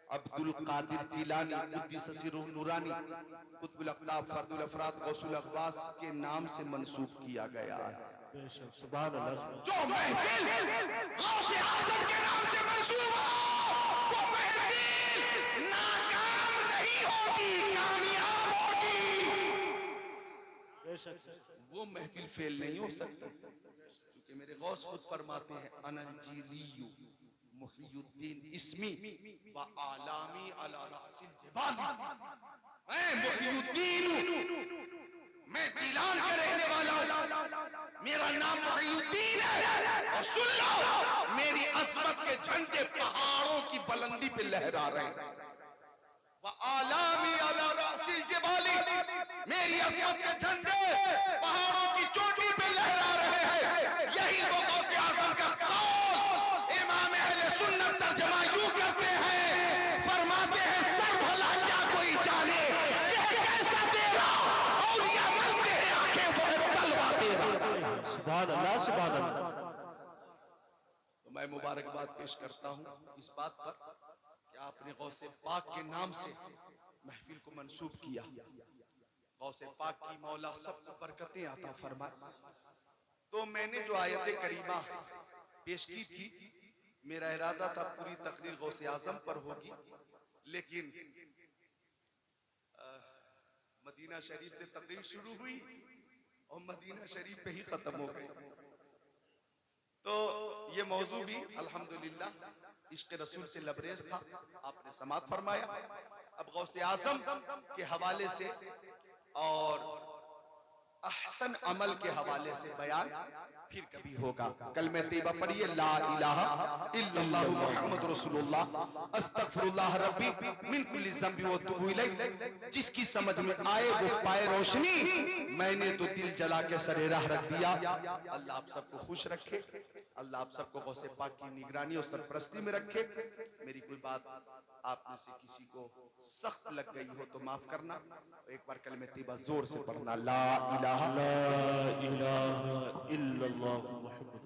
अब्दुल कादिर जिलानी, कुद्दीस सिर्रुहु नूरानी, कुतुबुल अक़ताब, फर्दुल अफ़राद, गौसुल अग़वास के नाम से मंसूब किया गया है। बेशक, सुभान अल्लाह। जो महफिल गौसे आज़म के नाम से मंसूब हो, वो महफिल नाकाम नहीं होगी, कामयाब होगी। बेशक, वो महफिल फेल नहीं हो सकती, क्योंकि मेरे गौस खुद फरमाते हैं अनल जीलियु मुहियुद्दीन इस्मी व आलामी अला रअसिल जिबाल। मैं मुहियुद्दीन हूं, मैं जिलान का रहने वाला हूं, मेरा नाम मुहियुद्दीन है। और सुन लो, मेरी अज़मत के झंडे पहाड़ों की बुलंदी पे लहरा रहे हैं। व आलामी अला रअसिल जिबाली, मेरी अज़मत के झंडे पहाड़ों की चोटी पे लहरा रहे हैं। यही वो गौसे आज़म का कौल। इमाम अहले सुन्नत तर्जुमा यूं करते हैं, फरमाते हैं सर भला क्या कोई जाने, यह कैसा तेरा औलिया मिलते हैं, आंखें वो है तलवा तेरा। सुभान अल्लाह, सुभान अल्लाह। तो मैं मुबारकबाद पेश करता हूं इस बात पर कि आपने गौसे पाक के नाम से महफिल को मंसूब किया। गौसे पाक की मौला सबको बरकतें अता फरमाए। तो मैंने जो आयत करीमा पेश की थी, मेरा इरादा था पूरी तकरीर गौसे आजम पर होगी, लेकिन मदीना शरीफ से तकरीर शुरू हुई और मदीना शरीफ पे ही खत्म हो गई। तो ये मौजू भी अल्हम्दुलिल्लाह इश्क़ रसूल से लबरेज था, आपने समात फरमाया। अब गौसे आज़म के हवाले से और अहसन अमल के हवाले से बयान फिर कभी होगा। कलमे तैयबा पढ़िए, ला इलाहा इल्लल्लाहु मुहम्मद रसूलुल्लाह अस्तगफिरुल्लाह रब्बी मिन कुल्ली ज़ंबी व अतूबु इलैह। जिसकी समझ में आए वो पाए रोशनी, मैंने तो दिल जला के सरे राह रख दिया। अल्लाह आप सबको खुश रखे, अल्लाह आप सबको गौसे पाक की निगरानी और सरपरस्ती में रखे। मेरी कोई बात आप में से किसी को सख्त लग गई हो तो माफ करना। एक बार कलमे तैयबा जोर से पढ़ना, ला इलाहा इल्लल्लाह मुहम्मद।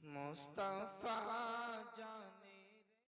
मुस्तफा जान